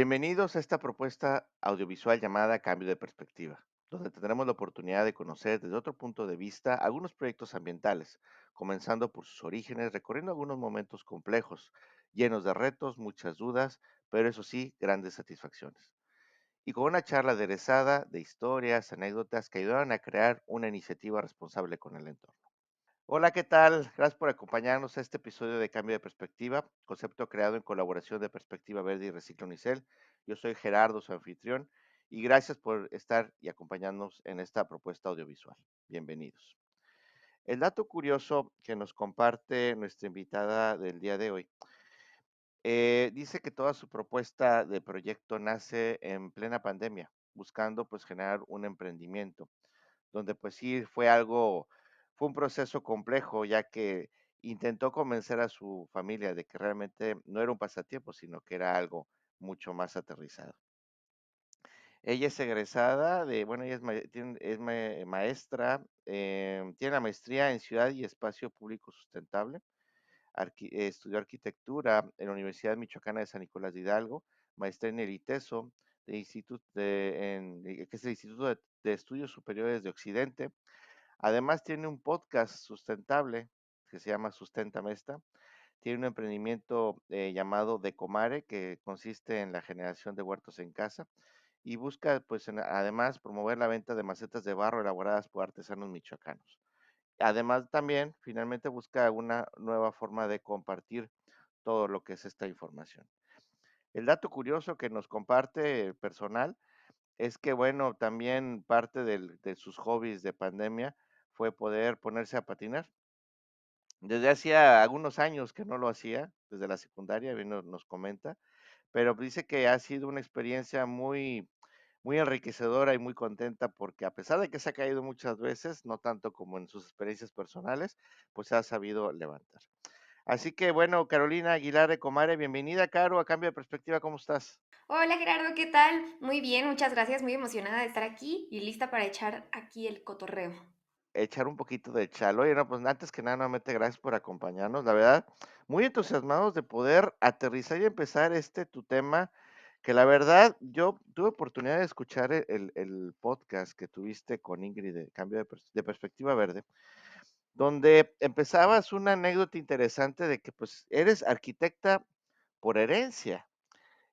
Bienvenidos a esta propuesta audiovisual llamada Cambio de Perspectiva, donde tendremos la oportunidad de conocer desde otro punto de vista algunos proyectos ambientales, comenzando por sus orígenes, recorriendo algunos momentos complejos, llenos de retos, muchas dudas, pero eso sí, grandes satisfacciones. Y con una charla aderezada de historias, anécdotas que ayudaron a crear una iniciativa responsable con el entorno. Hola, ¿qué tal? Gracias por acompañarnos a este episodio de Cambio de Perspectiva, concepto creado en colaboración de Perspectiva Verde y Recicla Unicel. Yo soy Gerardo, su anfitrión, y gracias por estar y acompañarnos en esta propuesta audiovisual. Bienvenidos. El dato curioso que nos comparte nuestra invitada del día de hoy dice que toda su propuesta de proyecto nace en plena pandemia, buscando pues generar un emprendimiento donde pues sí fue un proceso complejo, ya que intentó convencer a su familia de que realmente no era un pasatiempo, sino que era algo mucho más aterrizado. Ella es egresada de, bueno, ella es, maestra, tiene la maestría en Ciudad y Espacio Público Sustentable, estudió arquitectura en la Universidad Michoacana de San Nicolás de Hidalgo, maestría en el ITESO, que es el Instituto de Estudios Superiores de Occidente. Además tiene un podcast sustentable que se llama Sustenta Mesta. Tiene un emprendimiento llamado Decomare, que consiste en la generación de huertos en casa y busca, pues, además promover la venta de macetas de barro elaboradas por artesanos michoacanos. Además, también, finalmente, busca una nueva forma de compartir todo lo que es esta información. El dato curioso que nos comparte personal es que, bueno, también parte de sus hobbies de pandemia fue poder ponerse a patinar. Desde hacía algunos años que no lo hacía, desde la secundaria, bien nos comenta, pero dice que ha sido una experiencia muy enriquecedora y muy contenta porque a pesar de que se ha caído muchas veces, no tanto como en sus experiencias personales, pues se ha sabido levantar. Así que bueno, Carolina Aguilar de Comare, bienvenida, Caro, a Cambio de Perspectiva, ¿cómo estás? Hola Gerardo, ¿qué tal? Muy bien, muchas gracias, muy emocionada de estar aquí y lista para echar aquí el cotorreo. Echar un poquito de chalo. Oye, no, pues antes que nada, nuevamente gracias por acompañarnos. La verdad, muy entusiasmados de poder aterrizar y empezar tu tema, que la verdad, yo tuve oportunidad de escuchar el podcast que tuviste con Ingrid de Cambio de Perspectiva Verde, donde empezabas una anécdota interesante de que pues eres arquitecta por herencia.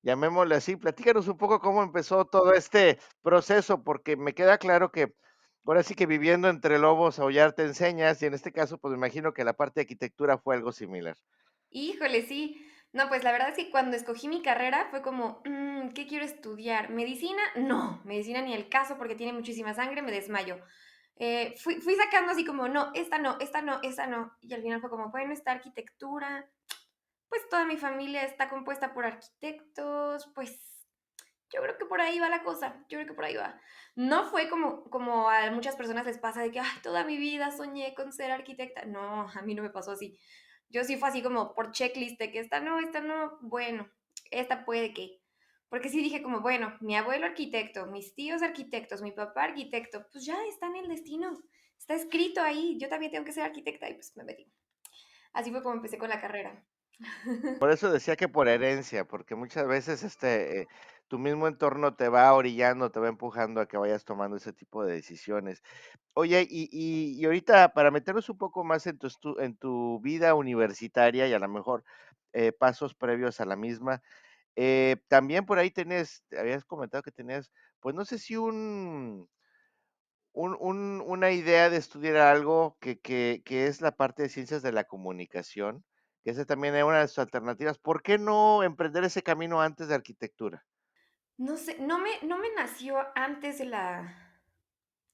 Llamémosle así, platícanos un poco cómo empezó todo este proceso, porque me queda claro que ahora sí que viviendo entre lobos, aullar te enseñas, y en este caso, pues me imagino que la parte de arquitectura fue algo similar. Híjole, sí. No, pues la verdad es que cuando escogí mi carrera fue como, ¿qué quiero estudiar? ¿Medicina? No, medicina ni el caso porque tiene muchísima sangre, me desmayo. Fui sacando así como, no, esta no, esta no, esta no. Y al final fue como, bueno, esta arquitectura, pues toda mi familia está compuesta por arquitectos, pues yo creo que por ahí va la cosa, yo creo que por ahí va. No fue como a muchas personas les pasa de que, ay, toda mi vida soñé con ser arquitecta. No, a mí no me pasó así. Yo sí fue así como por checklist de que esta no, bueno, esta puede que. Porque sí dije como, bueno, mi abuelo arquitecto, mis tíos arquitectos, mi papá arquitecto, pues ya está en el destino, está escrito ahí, yo también tengo que ser arquitecta y pues me metí. Así fue como empecé con la carrera. Por eso decía que por herencia, porque muchas veces tu mismo entorno te va orillando, te va empujando a que vayas tomando ese tipo de decisiones. Oye, y ahorita para meternos un poco más en en tu vida universitaria y a lo mejor pasos previos a la misma, también por ahí habías comentado que tenías, pues no sé si una idea de estudiar algo que es la parte de ciencias de la comunicación, que esa también es una de sus alternativas. ¿Por qué no emprender ese camino antes de arquitectura? No sé, no me nació antes de la.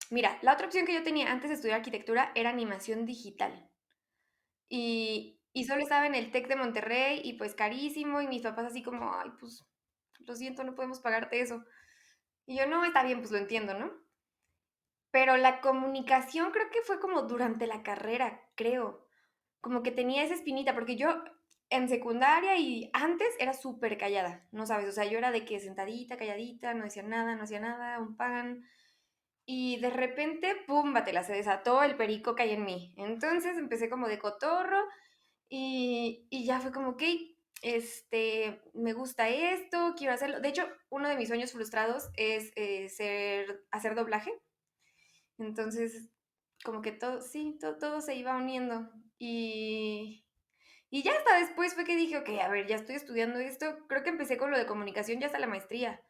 Mira, la otra opción que yo tenía antes de estudiar arquitectura era animación digital. Y solo estaba en el TEC de Monterrey y pues carísimo y mis papás así como, ay, pues lo siento, no podemos pagarte eso. Y yo, no, está bien, pues lo entiendo, ¿no? Pero la comunicación creo que fue como durante la carrera, creo. Como que tenía esa espinita, porque yo en secundaria y antes era súper callada, ¿no sabes? O sea, yo era de que sentadita, calladita, no decía nada, no hacía nada, un pan. Y de repente, pum, batela, se desató el perico que hay en mí. Entonces empecé como de cotorro y ya fue como, ok. me gusta esto, quiero hacerlo. De hecho, uno de mis sueños frustrados es hacer doblaje. Entonces, como que todo, sí, todo se iba uniendo. Y ya hasta después fue que dije, ok, a ver, ya estoy estudiando esto. Creo que empecé con lo de comunicación ya hasta la maestría.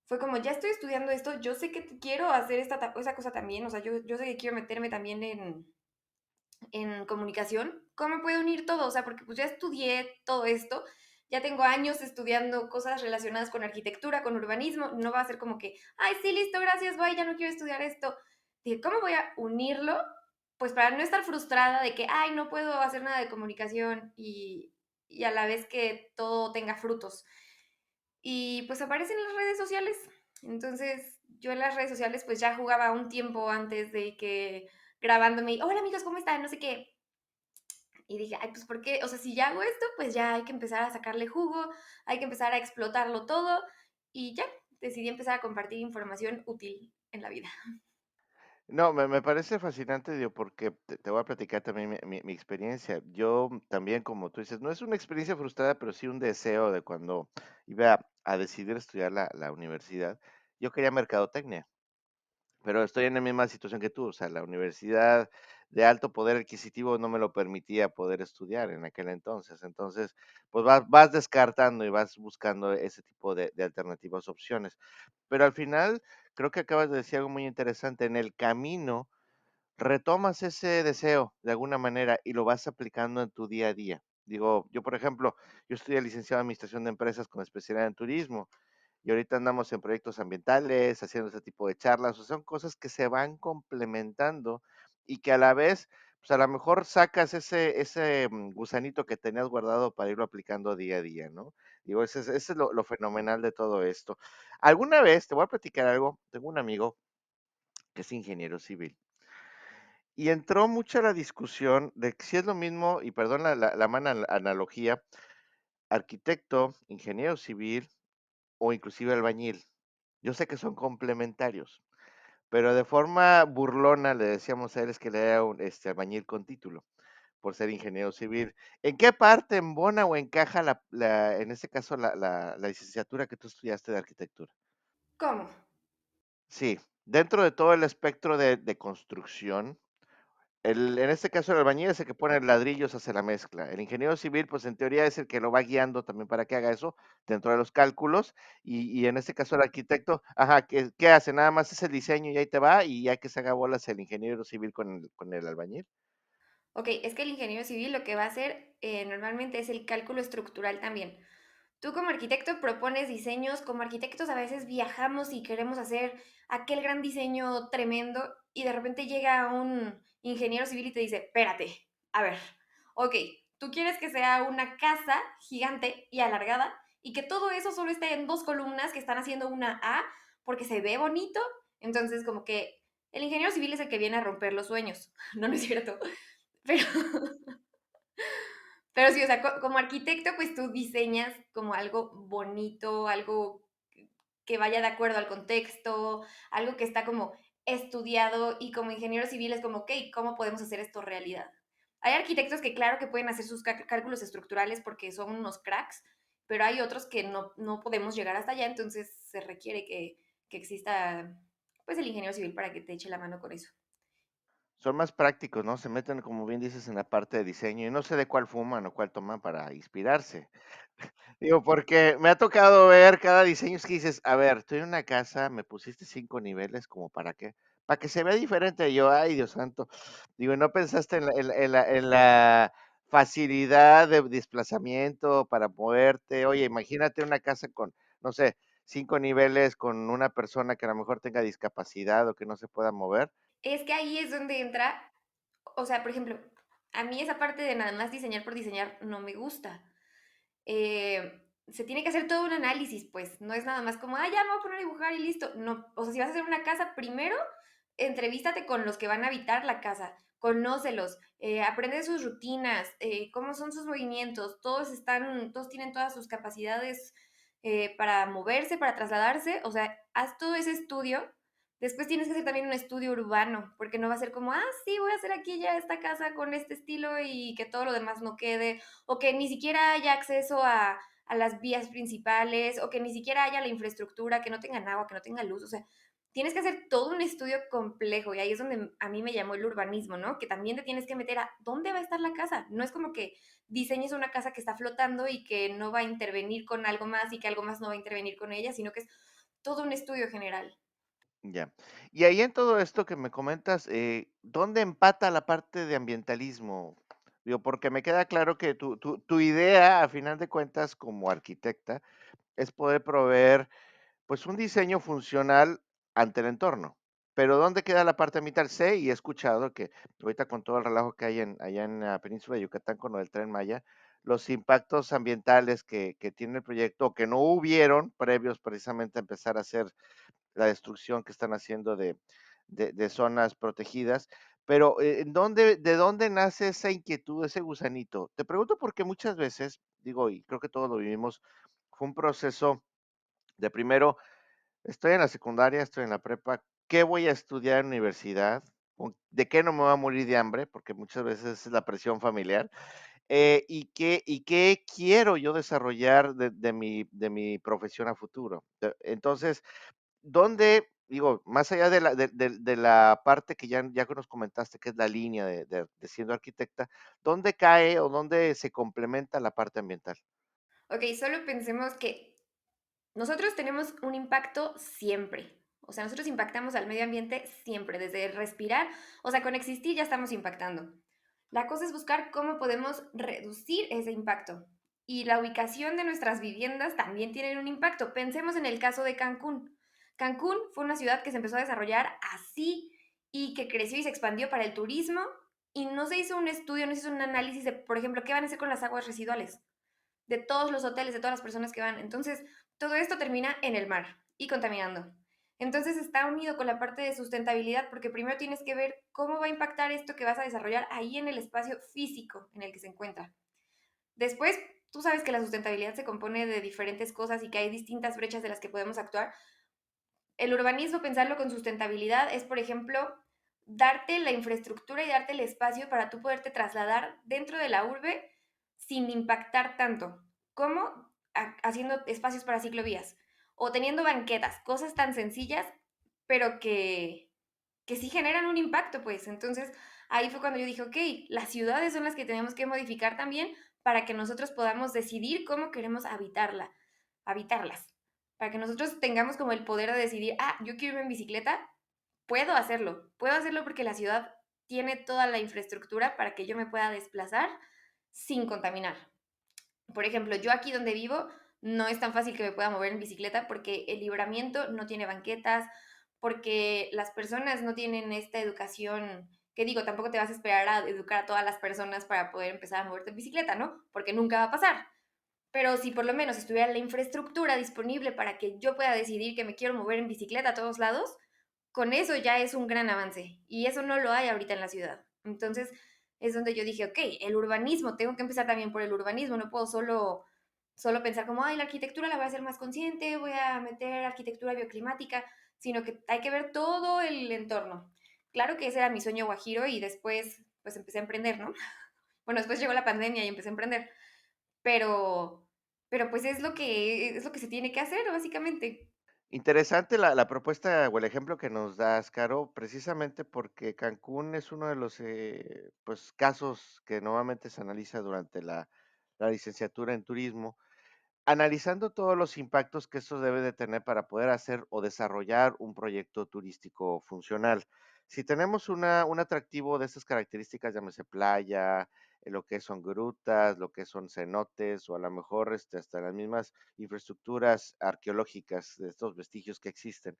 Fue como, ya estoy estudiando esto, yo sé que quiero hacer esa cosa también, o sea, yo sé que quiero meterme también en comunicación. ¿Cómo puedo unir todo? O sea, porque pues ya estudié todo esto, ya tengo años estudiando cosas relacionadas con arquitectura, con urbanismo, no va a ser como que, ay, sí, listo, gracias, bye, ya no quiero estudiar esto. Dije, ¿cómo voy a unirlo? Pues para no estar frustrada de que, ay, no puedo hacer nada de comunicación y a la vez que todo tenga frutos. Y pues aparecen en las redes sociales. Entonces, yo en las redes sociales pues ya jugaba un tiempo antes de que grabándome, hola amigos, ¿cómo están? No sé qué. Y dije, ay, pues ¿por qué? O sea, si ya hago esto, pues ya hay que empezar a sacarle jugo, hay que empezar a explotarlo todo y ya, decidí empezar a compartir información útil en la vida. No, me parece fascinante, digo, porque te voy a platicar también mi experiencia. Yo también, como tú dices, no es una experiencia frustrada, pero sí un deseo de cuando iba a decidir estudiar la universidad. Yo quería mercadotecnia, pero estoy en la misma situación que tú, o sea, la universidad de alto poder adquisitivo no me lo permitía poder estudiar en aquel entonces. Entonces, pues vas descartando y vas buscando ese tipo de alternativas, opciones. Pero al final, creo que acabas de decir algo muy interesante. En el camino, retomas ese deseo de alguna manera y lo vas aplicando en tu día a día. Digo, yo, por ejemplo, yo estudié licenciado en Administración de Empresas con especialidad en turismo y ahorita andamos en proyectos ambientales, haciendo ese tipo de charlas, o sea, son cosas que se van complementando y que a la vez, pues a lo mejor sacas ese gusanito que tenías guardado para irlo aplicando día a día, ¿no? Digo, ese es lo fenomenal de todo esto. Alguna vez, te voy a platicar algo, tengo un amigo que es ingeniero civil y entró mucha la discusión de que si es lo mismo, y perdón la mala analogía, arquitecto, ingeniero civil o inclusive albañil. Yo sé que son complementarios, pero de forma burlona le decíamos a él es que le era un albañil con título, por ser ingeniero civil. ¿En qué parte embona o encaja en este caso, la licenciatura que tú estudiaste de arquitectura? ¿Cómo? Sí, dentro de todo el espectro de construcción. En este caso, el albañil es el que pone ladrillos, hace la mezcla. El ingeniero civil, pues en teoría es el que lo va guiando también para que haga eso dentro de los cálculos. Y en este caso, el arquitecto, ajá, ¿qué hace? Nada más es el diseño y ahí te va, y ya que se haga bolas el ingeniero civil con el albañil. Ok, es que el ingeniero civil lo que va a hacer normalmente es el cálculo estructural también. Tú como arquitecto propones diseños, como arquitectos a veces viajamos y queremos hacer aquel gran diseño tremendo y de repente llega un ingeniero civil y te dice, espérate, a ver, ok, tú quieres que sea una casa gigante y alargada y que todo eso solo esté en dos columnas que están haciendo una A porque se ve bonito, entonces como que el ingeniero civil es el que viene a romper los sueños, no, no es cierto, pero pero sí, o sea, como arquitecto, pues tú diseñas como algo bonito, algo que vaya de acuerdo al contexto, algo que está como estudiado y como ingeniero civil es como, ok, ¿cómo podemos hacer esto realidad? Hay arquitectos que claro que pueden hacer sus cálculos estructurales porque son unos cracks, pero hay otros que no podemos llegar hasta allá, entonces se requiere que exista pues el ingeniero civil para que te eche la mano con eso. Son más prácticos, ¿no? Se meten, como bien dices, en la parte de diseño y no sé de cuál fuman o cuál toman para inspirarse. Digo, porque me ha tocado ver cada diseño, es que dices, a ver, estoy en una casa, me pusiste 5 niveles, ¿como para qué? Para que se vea diferente. Y yo, ay, Dios santo. Digo, ¿no pensaste en la facilidad de desplazamiento para moverte? Oye, imagínate una casa con, no sé, 5 niveles con una persona que a lo mejor tenga discapacidad o que no se pueda mover. Es que ahí es donde entra, o sea, por ejemplo, a mí esa parte de nada más diseñar por diseñar no me gusta. Se tiene que hacer todo un análisis, pues, no es nada más como, ah, ya me voy a poner a dibujar y listo. No, o sea, si vas a hacer una casa, primero entrevístate con los que van a habitar la casa, conócelos, aprende sus rutinas, cómo son sus movimientos, todos tienen todas sus capacidades para moverse, para trasladarse, o sea, haz todo ese estudio Después tienes que hacer también un estudio urbano, porque no va a ser como, sí, voy a hacer aquí ya esta casa con este estilo y que todo lo demás no quede, o que ni siquiera haya acceso a las vías principales, o que ni siquiera haya la infraestructura, que no tengan agua, que no tenga luz. O sea, tienes que hacer todo un estudio complejo y ahí es donde a mí me llamó el urbanismo, ¿no? Que también te tienes que meter a dónde va a estar la casa. No es como que diseñes una casa que está flotando y que no va a intervenir con algo más y que algo más no va a intervenir con ella, sino que es todo un estudio general. Ya. Y ahí en todo esto que me comentas, ¿dónde empata la parte de ambientalismo? Digo, porque me queda claro que tu idea, a final de cuentas, como arquitecta, es poder proveer, pues, un diseño funcional ante el entorno. Pero ¿dónde queda la parte ambiental? Sé y he escuchado que ahorita con todo el relajo que hay allá en la península de Yucatán con lo del Tren Maya, los impactos ambientales que tiene el proyecto, o que no hubieron previos precisamente a empezar a hacer la destrucción que están haciendo de zonas protegidas. Pero, ¿de dónde nace esa inquietud, ese gusanito? Te pregunto porque muchas veces, digo, y creo que todos lo vivimos, fue un proceso de primero, estoy en la secundaria, estoy en la prepa, ¿qué voy a estudiar en universidad? ¿De qué no me voy a morir de hambre? Porque muchas veces es la presión familiar. ¿Y qué quiero yo desarrollar de mi profesión a futuro? Entonces, ¿dónde, digo, más allá de la parte que ya que nos comentaste, que es la línea de siendo arquitecta, dónde cae o dónde se complementa la parte ambiental? Ok, solo pensemos que nosotros tenemos un impacto siempre. O sea, nosotros impactamos al medio ambiente siempre, desde respirar, o sea, con existir ya estamos impactando. La cosa es buscar cómo podemos reducir ese impacto. Y la ubicación de nuestras viviendas también tiene un impacto. Pensemos en el caso de Cancún. Cancún fue una ciudad que se empezó a desarrollar así y que creció y se expandió para el turismo y no se hizo un estudio, no se hizo un análisis de, por ejemplo, qué van a hacer con las aguas residuales de todos los hoteles, de todas las personas que van. Entonces, todo esto termina en el mar y contaminando. Entonces está unido con la parte de sustentabilidad porque primero tienes que ver cómo va a impactar esto que vas a desarrollar ahí en el espacio físico en el que se encuentra. Después, tú sabes que la sustentabilidad se compone de diferentes cosas y que hay distintas brechas de las que podemos actuar. El urbanismo, pensarlo con sustentabilidad, es, por ejemplo, darte la infraestructura y darte el espacio para tú poderte trasladar dentro de la urbe sin impactar tanto, como haciendo espacios para ciclovías o teniendo banquetas, cosas tan sencillas, pero que sí generan un impacto, pues. Entonces, ahí fue cuando yo dije, ok, las ciudades son las que tenemos que modificar también para que nosotros podamos decidir cómo queremos habitarlas. Para que nosotros tengamos como el poder de decidir, yo quiero irme en bicicleta, puedo hacerlo porque la ciudad tiene toda la infraestructura para que yo me pueda desplazar sin contaminar. Por ejemplo, yo aquí donde vivo no es tan fácil que me pueda mover en bicicleta porque el libramiento no tiene banquetas, porque las personas no tienen esta educación, que digo, tampoco te vas a esperar a educar a todas las personas para poder empezar a moverte en bicicleta, ¿no? Porque nunca va a pasar. Pero si por lo menos estuviera la infraestructura disponible para que yo pueda decidir que me quiero mover en bicicleta a todos lados, con eso ya es un gran avance. Y eso no lo hay ahorita en la ciudad. Entonces es donde yo dije, ok, el urbanismo, tengo que empezar también por el urbanismo, no puedo solo pensar como, la arquitectura la voy a hacer más consciente, voy a meter arquitectura bioclimática, sino que hay que ver todo el entorno. Claro que ese era mi sueño guajiro y después pues empecé a emprender, ¿no? Bueno, después llegó la pandemia y empecé a emprender, pero, pero pues es lo que se tiene que hacer, básicamente. Interesante la propuesta o el ejemplo que nos das, Caro, precisamente porque Cancún es uno de los pues, casos que normalmente se analiza durante la licenciatura en turismo, analizando todos los impactos que esto debe de tener para poder hacer o desarrollar un proyecto turístico funcional. Si tenemos un atractivo de estas características, llámese playa, lo que son grutas, lo que son cenotes, o a lo mejor hasta las mismas infraestructuras arqueológicas de estos vestigios que existen,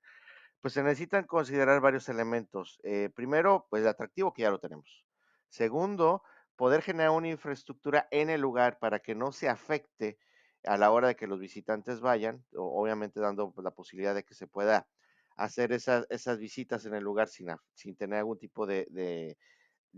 pues se necesitan considerar varios elementos. Primero, pues el atractivo que ya lo tenemos. Segundo, poder generar una infraestructura en el lugar para que no se afecte a la hora de que los visitantes vayan, obviamente dando pues, la posibilidad de que se pueda hacer esas visitas en el lugar sin tener algún tipo de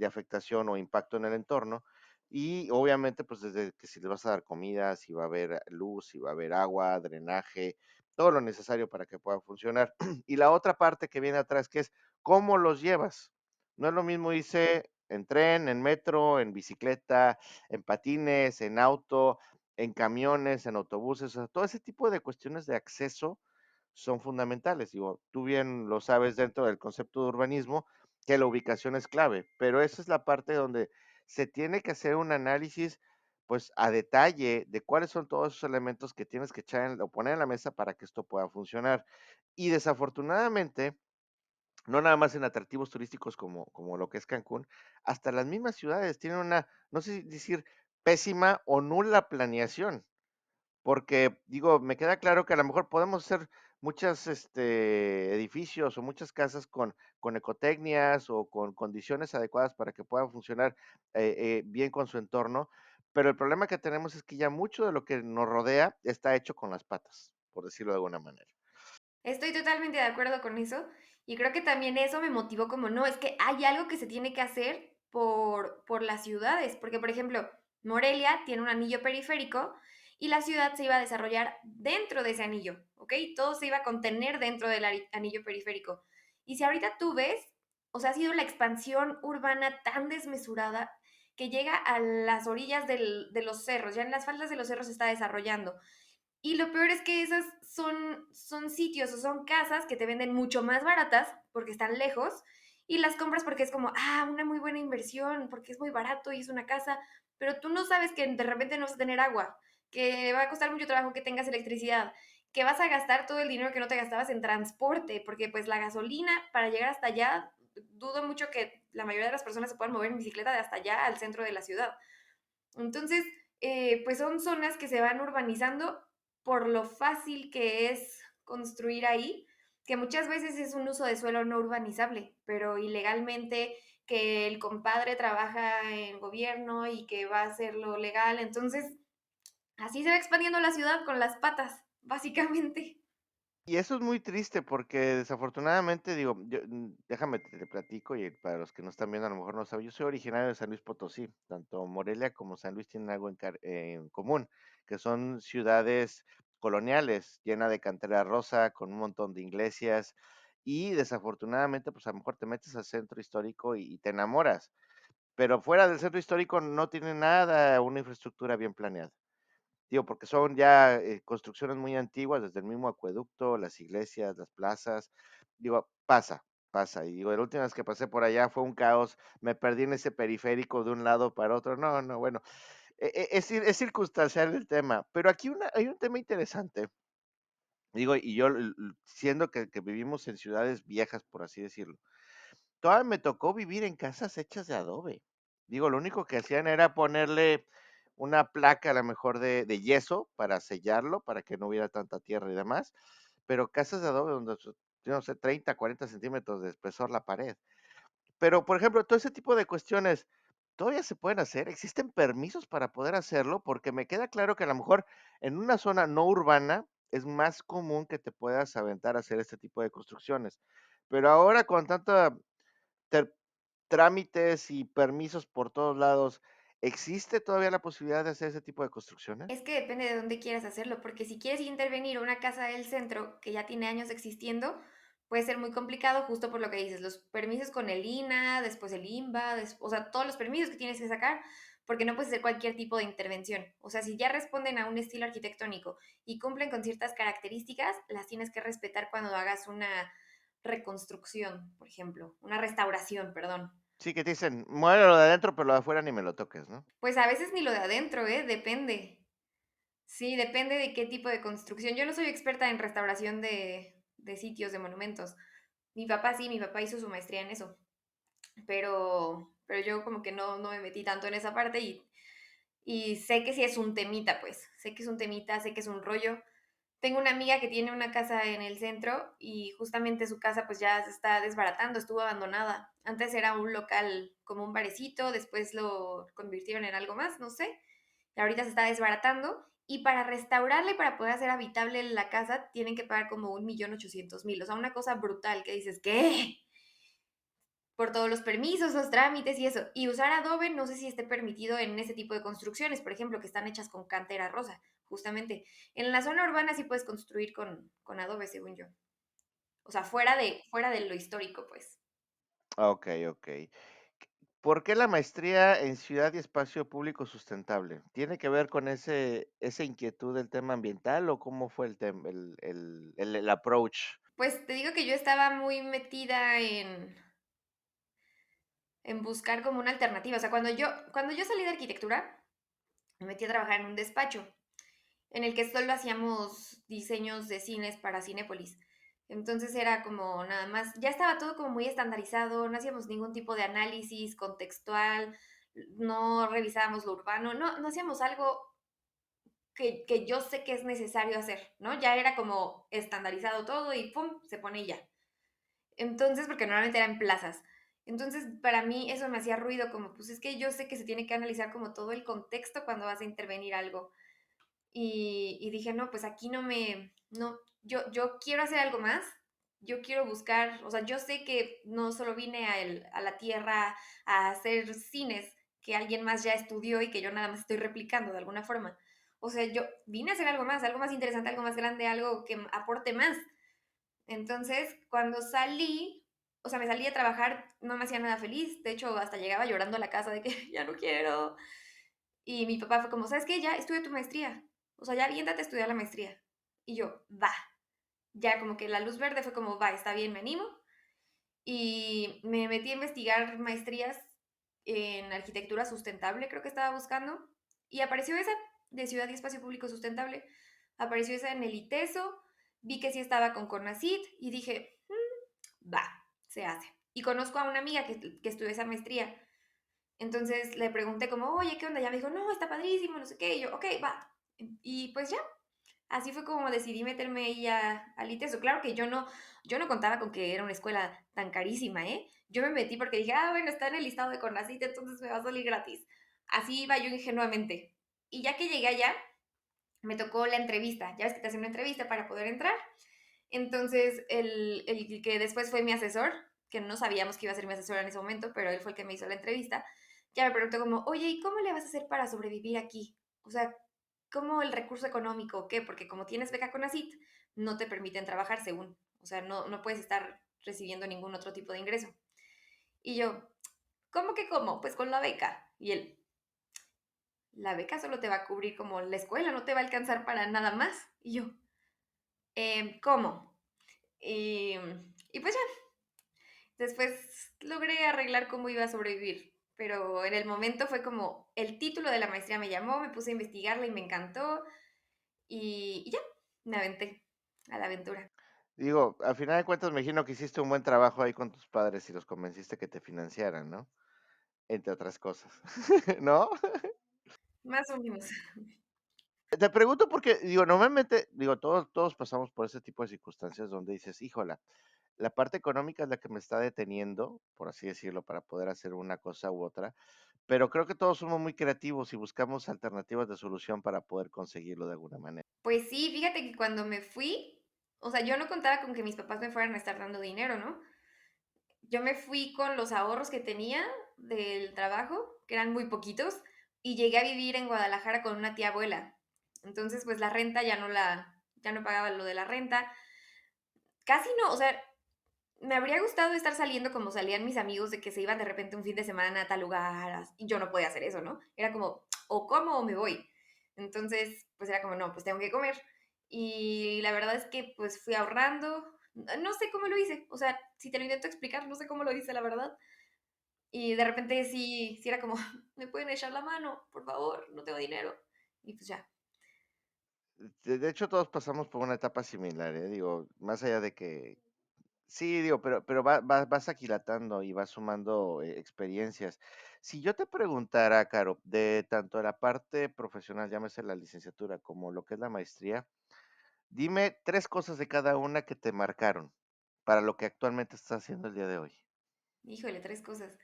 afectación o impacto en el entorno. Y obviamente, pues desde que si les vas a dar comida, si va a haber luz, si va a haber agua, drenaje, todo lo necesario para que pueda funcionar. Y la otra parte que viene atrás, que es cómo los llevas. No es lo mismo irse en tren, en metro, en bicicleta, en patines, en auto, en camiones, en autobuses, o sea, todo ese tipo de cuestiones de acceso son fundamentales. Digo, tú bien lo sabes dentro del concepto de urbanismo, que la ubicación es clave, pero esa es la parte donde se tiene que hacer un análisis pues a detalle de cuáles son todos esos elementos que tienes que echar o poner en la mesa para que esto pueda funcionar. Y desafortunadamente, no nada más en atractivos turísticos como lo que es Cancún, hasta las mismas ciudades tienen una, no sé si decir, pésima o nula planeación. Porque, digo, me queda claro que a lo mejor podemos hacer muchas, edificios o muchas casas con ecotecnias o con condiciones adecuadas para que puedan funcionar bien con su entorno, pero el problema que tenemos es que ya mucho de lo que nos rodea está hecho con las patas, por decirlo de alguna manera. Estoy totalmente de acuerdo con eso, y creo que también eso me motivó como, no, es que hay algo que se tiene que hacer por las ciudades, porque, por ejemplo, Morelia tiene un anillo periférico y la ciudad se iba a desarrollar dentro de ese anillo, ¿ok? Todo se iba a contener dentro del anillo periférico. Y si ahorita tú ves, o sea, ha sido la expansión urbana tan desmesurada que llega a las orillas de los cerros, ya en las faldas de los cerros se está desarrollando. Y lo peor es que esas son sitios o son casas que te venden mucho más baratas porque están lejos y las compras porque es como, una muy buena inversión, porque es muy barato y es una casa, pero tú no sabes que de repente no vas a tener agua, que va a costar mucho trabajo que tengas electricidad, que vas a gastar todo el dinero que no te gastabas en transporte, porque pues la gasolina para llegar hasta allá, dudo mucho que la mayoría de las personas se puedan mover en bicicleta de hasta allá al centro de la ciudad. Entonces, pues son zonas que se van urbanizando por lo fácil que es construir ahí, que muchas veces es un uso de suelo no urbanizable, pero ilegalmente que el compadre trabaja en gobierno y que va a hacerlo legal. Entonces, así se va expandiendo la ciudad con las patas, básicamente. Y eso es muy triste porque desafortunadamente, digo, déjame te platico y para los que no están viendo a lo mejor no saben, yo soy originario de San Luis Potosí, tanto Morelia como San Luis tienen algo en común, que son ciudades coloniales, llenas de cantera rosa, con un montón de iglesias y desafortunadamente pues a lo mejor te metes al centro histórico y te enamoras, pero fuera del centro histórico no tiene nada, una infraestructura bien planeada. Digo, porque son ya construcciones muy antiguas, desde el mismo acueducto, las iglesias, las plazas. Digo, pasa. Y digo, la última vez que pasé por allá fue un caos. Me perdí en ese periférico de un lado para otro. No, no, bueno, es circunstancial el tema. Pero aquí hay un tema interesante. Digo, y yo, siendo que vivimos en ciudades viejas, por así decirlo, todavía me tocó vivir en casas hechas de adobe. Digo, lo único que hacían era ponerle una placa a lo mejor de yeso para sellarlo, para que no hubiera tanta tierra y demás, pero casas de adobe donde, yo no sé, 30, 40 centímetros de espesor la pared. Pero, por ejemplo, todo ese tipo de cuestiones, ¿todavía se pueden hacer? ¿Existen permisos para poder hacerlo? Porque me queda claro que a lo mejor en una zona no urbana es más común que te puedas aventar a hacer este tipo de construcciones. Pero ahora con tanta ter- trámites y permisos por todos lados, ¿existe todavía la posibilidad de hacer ese tipo de construcciones? Es que depende de dónde quieras hacerlo, porque si quieres intervenir una casa del centro que ya tiene años existiendo, puede ser muy complicado justo por lo que dices, los permisos con el INA, después el INVA, o sea, todos los permisos que tienes que sacar, porque no puedes hacer cualquier tipo de intervención. O sea, si ya responden a un estilo arquitectónico y cumplen con ciertas características, las tienes que respetar cuando hagas una reconstrucción, por ejemplo, una restauración, perdón. Sí, que te dicen, muévelo de adentro, pero lo de afuera ni me lo toques, ¿no? Pues a veces ni lo de adentro, ¿eh? Depende. Sí, depende de qué tipo de construcción. Yo no soy experta en restauración de sitios, de monumentos. Mi papá sí, mi papá hizo su maestría en eso, pero yo como que no me metí tanto en esa parte y sé que sí es un temita, pues, sé que es un temita, sé que es un rollo. Tengo una amiga que tiene una casa en el centro y justamente su casa pues ya se está desbaratando, estuvo abandonada. Antes era un local como un barecito, después lo convirtieron en algo más, no sé. Y ahorita se está desbaratando y para restaurarla y para poder hacer habitable la casa tienen que pagar como 1.800.000. O sea, una cosa brutal que dices, ¿qué? por todos los permisos, los trámites y eso. Y usar Adobe no sé si esté permitido en ese tipo de construcciones, por ejemplo, que están hechas con cantera rosa, justamente. En la zona urbana sí puedes construir con Adobe, según yo. O sea, fuera de lo histórico, pues. Ok, ok. ¿Por qué la maestría en ciudad y espacio público sustentable? ¿Tiene que ver con esa inquietud del tema ambiental o cómo fue el tema, el approach? Pues te digo que yo estaba muy metida en buscar como una alternativa. O sea, cuando yo salí de arquitectura, me metí a trabajar en un despacho en el que solo hacíamos diseños de cines para Cinépolis. Entonces era como nada más, ya estaba todo como muy estandarizado, no hacíamos ningún tipo de análisis contextual, no revisábamos lo urbano, no hacíamos algo que yo sé que es necesario hacer, ¿no? Ya era como estandarizado todo y pum, se pone y ya. Entonces, porque normalmente era en plazas. Entonces, para mí eso me hacía ruido, como pues es que yo sé que se tiene que analizar como todo el contexto cuando vas a intervenir algo. Y dije, no, pues aquí no, yo quiero hacer algo más, yo quiero buscar, o sea, yo sé que no solo vine a la tierra a hacer cines que alguien más ya estudió y que yo nada más estoy replicando de alguna forma. O sea, yo vine a hacer algo más interesante, algo más grande, algo que aporte más. Entonces, cuando salí, o sea, me salí a trabajar, no me hacía nada feliz, de hecho, hasta llegaba llorando a la casa de que ya no quiero. Y mi papá fue como, ¿sabes qué? Ya estudia tu maestría. O sea, ya aviéntate a estudiar la maestría. Y yo, va. Ya como que la luz verde fue como, va, está bien, me animo. Y me metí a investigar maestrías en arquitectura sustentable, creo que estaba buscando. Y apareció esa de Ciudad y Espacio Público Sustentable. Apareció esa en el ITESO. Vi que sí estaba con CONACYT y dije, va, se hace. Y conozco a una amiga que estudió esa maestría. Entonces le pregunté como, oye, ¿qué onda? Ya me dijo, no, está padrísimo, no sé qué. Y yo, ok, va. Y pues ya, así fue como decidí meterme ahí al ITESO. Claro que yo no contaba con que era una escuela tan carísima, ¿eh? Yo me metí porque dije, ah, bueno, está en el listado de CONACYT, entonces me va a salir gratis. Así iba yo ingenuamente. Y ya que llegué allá, me tocó la entrevista. Ya ves que te hacen una entrevista para poder entrar. Entonces, el que después fue mi asesor, que no sabíamos que iba a ser mi asesor en ese momento, pero él fue el que me hizo la entrevista, ya me preguntó como, oye, ¿y cómo le vas a hacer para sobrevivir aquí? O sea, ¿cómo el recurso económico o qué? Porque como tienes beca con ACIT, no te permiten trabajar según. O sea, no puedes estar recibiendo ningún otro tipo de ingreso. Y yo, ¿cómo que cómo? Pues con la beca. Y él, la beca solo te va a cubrir como la escuela, no te va a alcanzar para nada más. Y yo, ¿cómo? Y, y pues ya, después logré arreglar cómo iba a sobrevivir, pero en el momento fue como el título de la maestría me llamó, me puse a investigarla y me encantó y ya, me aventé a la aventura. Digo, al final de cuentas me imagino que hiciste un buen trabajo ahí con tus padres y los convenciste que te financiaran, ¿no? Entre otras cosas, ¿no? Más o menos. Te pregunto porque, digo, normalmente, digo, todos pasamos por ese tipo de circunstancias donde dices, híjola, la parte económica es la que me está deteniendo, por así decirlo, para poder hacer una cosa u otra, pero creo que todos somos muy creativos y buscamos alternativas de solución para poder conseguirlo de alguna manera. Pues sí, fíjate que cuando me fui, o sea, yo no contaba con que mis papás me fueran a estar dando dinero, ¿no? Yo me fui con los ahorros que tenía del trabajo, que eran muy poquitos, y llegué a vivir en Guadalajara con una tía abuela. Entonces, pues la renta ya no pagaba lo de la renta. Casi no, o sea, me habría gustado estar saliendo como salían mis amigos de que se iban de repente un fin de semana a tal lugar, y yo no podía hacer eso, ¿no? Era como, o como o me voy. Entonces, pues era como, no, pues tengo que comer. Y la verdad es que pues fui ahorrando, no sé cómo lo hice, o sea, si te lo intento explicar, no sé cómo lo hice, la verdad. Y de repente sí era como, ¿me pueden echar la mano? Por favor, no tengo dinero. Y pues ya. De hecho, todos pasamos por una etapa similar, ¿eh? Digo, más allá de que, sí, digo, pero vas aquilatando y vas sumando experiencias. Si yo te preguntara, Caro, de tanto la parte profesional, llámese la licenciatura, como lo que es la maestría, dime tres cosas de cada una que te marcaron para lo que actualmente estás haciendo el día de hoy. Híjole, tres cosas.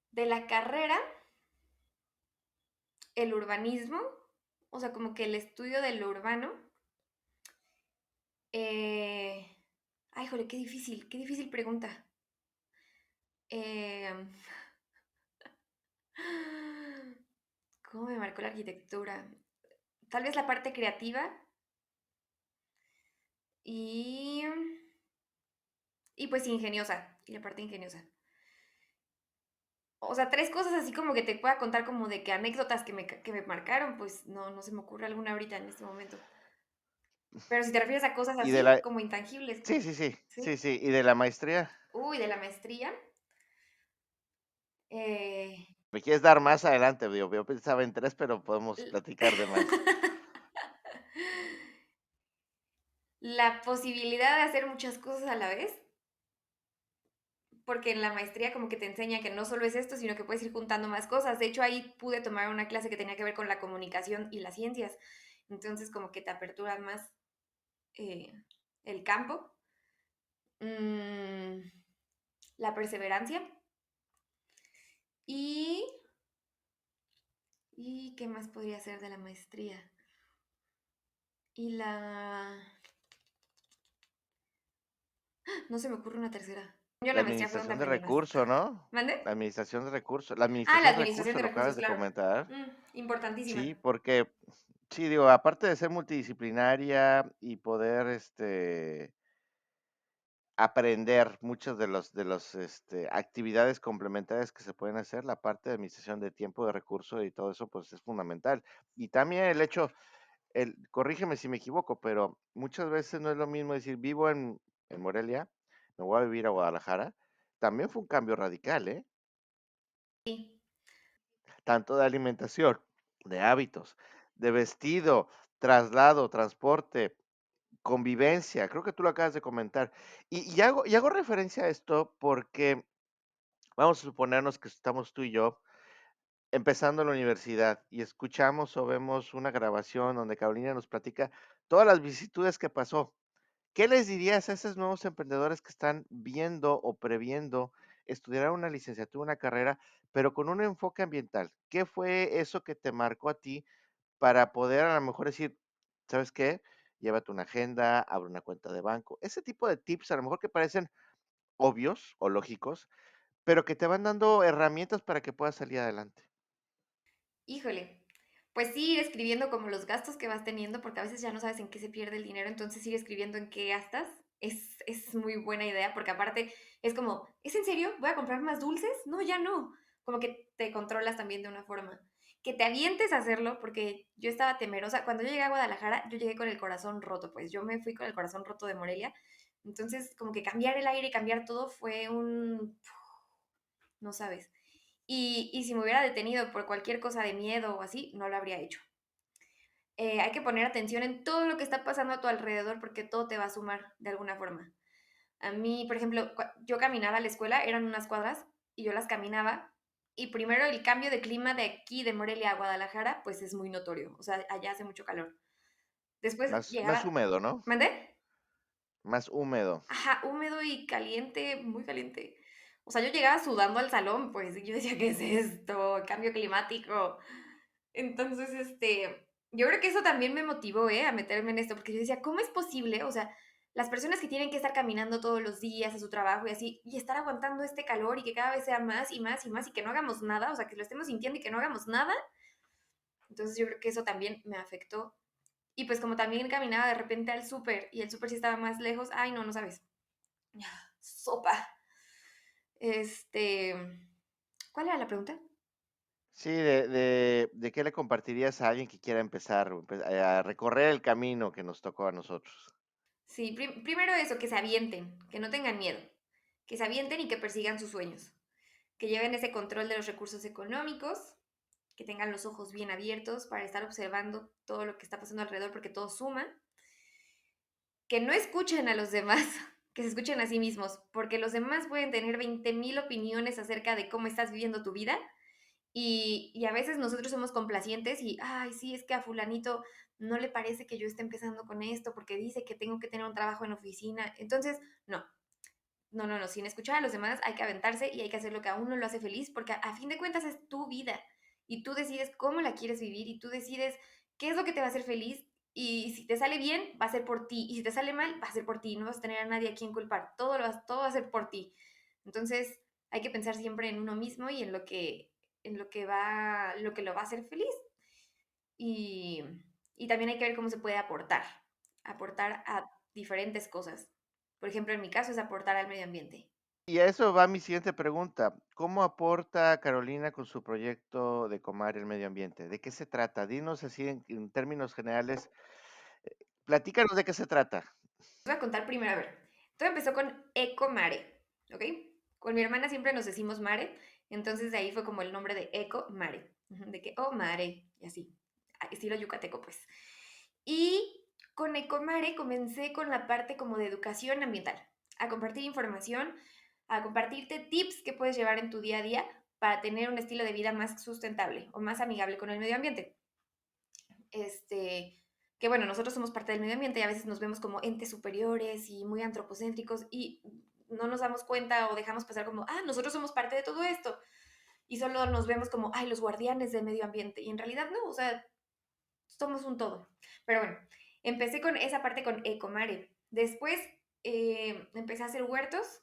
De la carrera, el urbanismo, o sea, como que el estudio de lo urbano. Eh... Ay, jole, qué difícil pregunta. Em, ¿Cómo me marcó la arquitectura? Tal vez la parte creativa y, y pues ingeniosa, y la parte ingeniosa. O sea, tres cosas así como que te pueda contar como de que anécdotas que me marcaron, pues no, no se me ocurre alguna ahorita en este momento. Pero si te refieres a cosas Y de así, la... como intangibles, Sí, sí, sí, sí, ¿sí? sí. ¿Y de la maestría? Uy, de la maestría. eh, ¿Me quieres dar más adelante? Digo, yo pensaba en tres, pero podemos l- platicar de más. la posibilidad de hacer muchas cosas a la vez, porque en la maestría como que te enseña que no solo es esto, sino que puedes ir juntando más cosas. De hecho, ahí pude tomar una clase que tenía que ver con la comunicación y las ciencias. Entonces, como que te aperturan más eh, el campo. Mm, la perseverancia. Y, ¿Y qué más podría ser de la maestría? Y la... No se me ocurre una tercera. Yo en La la maestría fueron administración de también buenas. recursos, ¿no? ¿Mande? La administración de recursos. La Ah, la administración de administración recursos, de lo recursos, acabas de claro. comentar. Importantísima. Sí, porque, sí, digo, aparte de ser multidisciplinaria y poder, aprender muchas de los actividades complementarias que se pueden hacer, la parte de administración de tiempo, de recursos y todo eso, pues es fundamental. Y también el hecho, corrígeme si me equivoco, pero muchas veces no es lo mismo decir, vivo en Morelia, me voy a vivir a Guadalajara. También fue un cambio radical, ¿eh? Sí. Tanto de alimentación, de hábitos, de vestido, traslado, transporte, convivencia. Creo que tú lo acabas de comentar. Y hago referencia a esto porque vamos a suponernos que estamos tú y yo empezando la universidad y escuchamos o vemos una grabación donde Carolina nos platica todas las vicisitudes que pasó. ¿Qué les dirías a esos nuevos emprendedores que están viendo o previendo estudiar una licenciatura, una carrera, pero con un enfoque ambiental? ¿Qué fue eso que te marcó a ti para poder a lo mejor decir, ¿sabes qué? Llévate una agenda, abre una cuenta de banco. Ese tipo de tips a lo mejor que parecen obvios o lógicos, pero que te van dando herramientas para que puedas salir adelante. Híjole. Pues sí, ir escribiendo como los gastos que vas teniendo, porque a veces ya no sabes en qué se pierde el dinero, entonces ir escribiendo en qué gastas es muy buena idea, porque aparte es como, ¿es en serio? ¿Voy a comprar más dulces? No, ya no. Como que te controlas también de una forma. Que te avientes a hacerlo, porque yo estaba temerosa. Cuando yo llegué a Guadalajara, yo llegué con el corazón roto, pues yo me fui con el corazón roto de Morelia. Entonces, como que cambiar el aire y cambiar todo fue un... No sabes. Y si me hubiera detenido por cualquier cosa de miedo o así, no lo habría hecho. Hay que poner atención en todo lo que está pasando a tu alrededor porque todo te va a sumar de alguna forma. A mí, por ejemplo, yo caminaba a la escuela, eran unas cuadras, y yo las caminaba. Y primero el cambio de clima de aquí, de Morelia a Guadalajara, pues es muy notorio. O sea, allá hace mucho calor. Después Más llegaba... húmedo, ¿no? ¿Mandé? Más húmedo. Ajá, húmedo y caliente, muy caliente. O sea, yo llegaba sudando al salón, pues, y yo decía, ¿qué es esto? Cambio climático. Entonces, yo creo que eso también me motivó, a meterme en esto, porque yo decía, ¿cómo es posible? O sea, las personas que tienen que estar caminando todos los días a su trabajo y así, y estar aguantando este calor y que cada vez sea más y más y más y que no hagamos nada, o sea, que lo estemos sintiendo y que no hagamos nada. Entonces, yo creo que eso también me afectó. Y pues como también caminaba de repente al súper y el súper sí estaba más lejos, ay, no, no sabes. Sopa. Este, ¿Cuál era la pregunta? Sí, de qué le compartirías a alguien que quiera empezar a recorrer el camino que nos tocó a nosotros. Sí, primero eso, que se avienten, que no tengan miedo, que se avienten y que persigan sus sueños, que lleven ese control de los recursos económicos, que tengan los ojos bien abiertos para estar observando todo lo que está pasando alrededor porque todo suma, que no escuchen a los demás, que se escuchen a sí mismos, porque los demás pueden tener 20,000 opiniones acerca de cómo estás viviendo tu vida y a veces nosotros somos complacientes y, ay, sí, es que a fulanito no le parece que yo esté empezando con esto porque dice que tengo que tener un trabajo en oficina. Entonces, no, no, no, no, sin escuchar a los demás hay que aventarse y hay que hacer lo que a uno lo hace feliz porque a fin de cuentas es tu vida y tú decides cómo la quieres vivir y tú decides qué es lo que te va a hacer feliz y si te sale bien va a ser por ti y si te sale mal va a ser por ti, no vas a tener a nadie a quien culpar, todo va a ser por ti. Entonces, hay que pensar siempre en uno mismo y en lo que lo va a hacer feliz. Y, y también hay que ver cómo se puede aportar a diferentes cosas. Por ejemplo, en mi caso es aportar al medio ambiente. Y a eso va mi siguiente pregunta. ¿Cómo aporta Carolina con su proyecto de Comar el medio ambiente? ¿De qué se trata? Dinos así en términos generales, platícanos de qué se trata. Voy a contar primero, a ver, todo empezó con Eco Mare, ¿ok? Con mi hermana siempre nos decimos Mare, entonces de ahí fue como el nombre de Eco Mare, de que, oh, Mare, y así, estilo yucateco, pues. Y con Ecomare comencé con la parte como de educación ambiental, a compartir información, a compartirte tips que puedes llevar en tu día a día para tener un estilo de vida más sustentable o más amigable con el medio ambiente. Este, que bueno, nosotros somos parte del medio ambiente y a veces nos vemos como entes superiores y muy antropocéntricos y no nos damos cuenta o dejamos pasar como, nosotros somos parte de todo esto y solo nos vemos como, ay, los guardianes del medio ambiente y en realidad no, o sea, somos un todo. Pero bueno, empecé con esa parte con Ecomare. Después empecé a hacer huertos,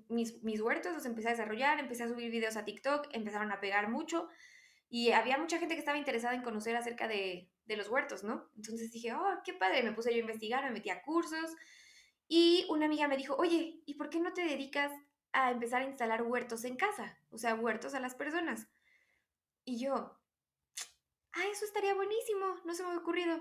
mis huertos los empecé a desarrollar, empecé a subir videos a TikTok, empezaron a pegar mucho y había mucha gente que estaba interesada en conocer acerca de los huertos, ¿no? Entonces dije, oh, qué padre, me puse yo a investigar, me metí a cursos y una amiga me dijo, oye, ¿y por qué no te dedicas a empezar a instalar huertos en casa? O sea, huertos a las personas. Y yo, eso estaría buenísimo, no se me había ocurrido.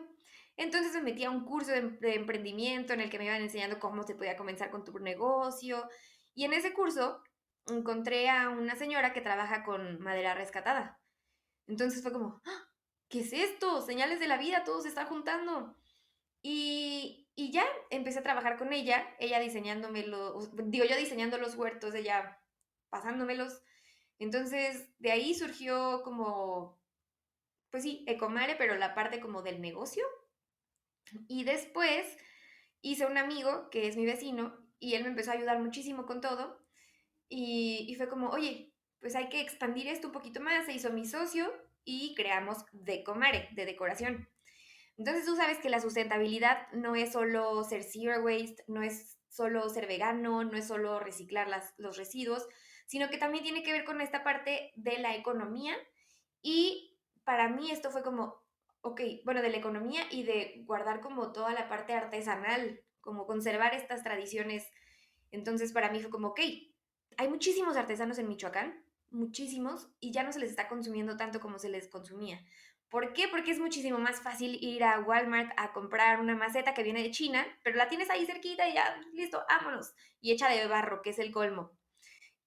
Entonces me metí a un curso de emprendimiento en el que me iban enseñando cómo se podía comenzar con tu negocio. Y en ese curso encontré a una señora que trabaja con madera rescatada. Entonces fue como, ¿qué es esto? Señales de la vida, todo se está juntando. Y ya empecé a trabajar con ella diseñándome digo, yo diseñando los huertos, ella pasándomelos. Entonces de ahí surgió como pues sí, Ecomare, pero la parte como del negocio. Y después hice un amigo que es mi vecino y él me empezó a ayudar muchísimo con todo. Y fue como, oye, pues hay que expandir esto un poquito más. Se hizo mi socio y creamos Decomare, de decoración. Entonces tú sabes que la sustentabilidad no es solo ser zero waste, no es solo ser vegano, no es solo reciclar los residuos, sino que también tiene que ver con esta parte de la economía y para mí esto fue como, ok, bueno, de la economía y de guardar como toda la parte artesanal, como conservar estas tradiciones. Entonces para mí fue como, ok, hay muchísimos artesanos en Michoacán, muchísimos, y ya no se les está consumiendo tanto como se les consumía. ¿Por qué? Porque es muchísimo más fácil ir a Walmart a comprar una maceta que viene de China, pero la tienes ahí cerquita y ya, listo, vámonos. Y hecha de barro, que es el colmo.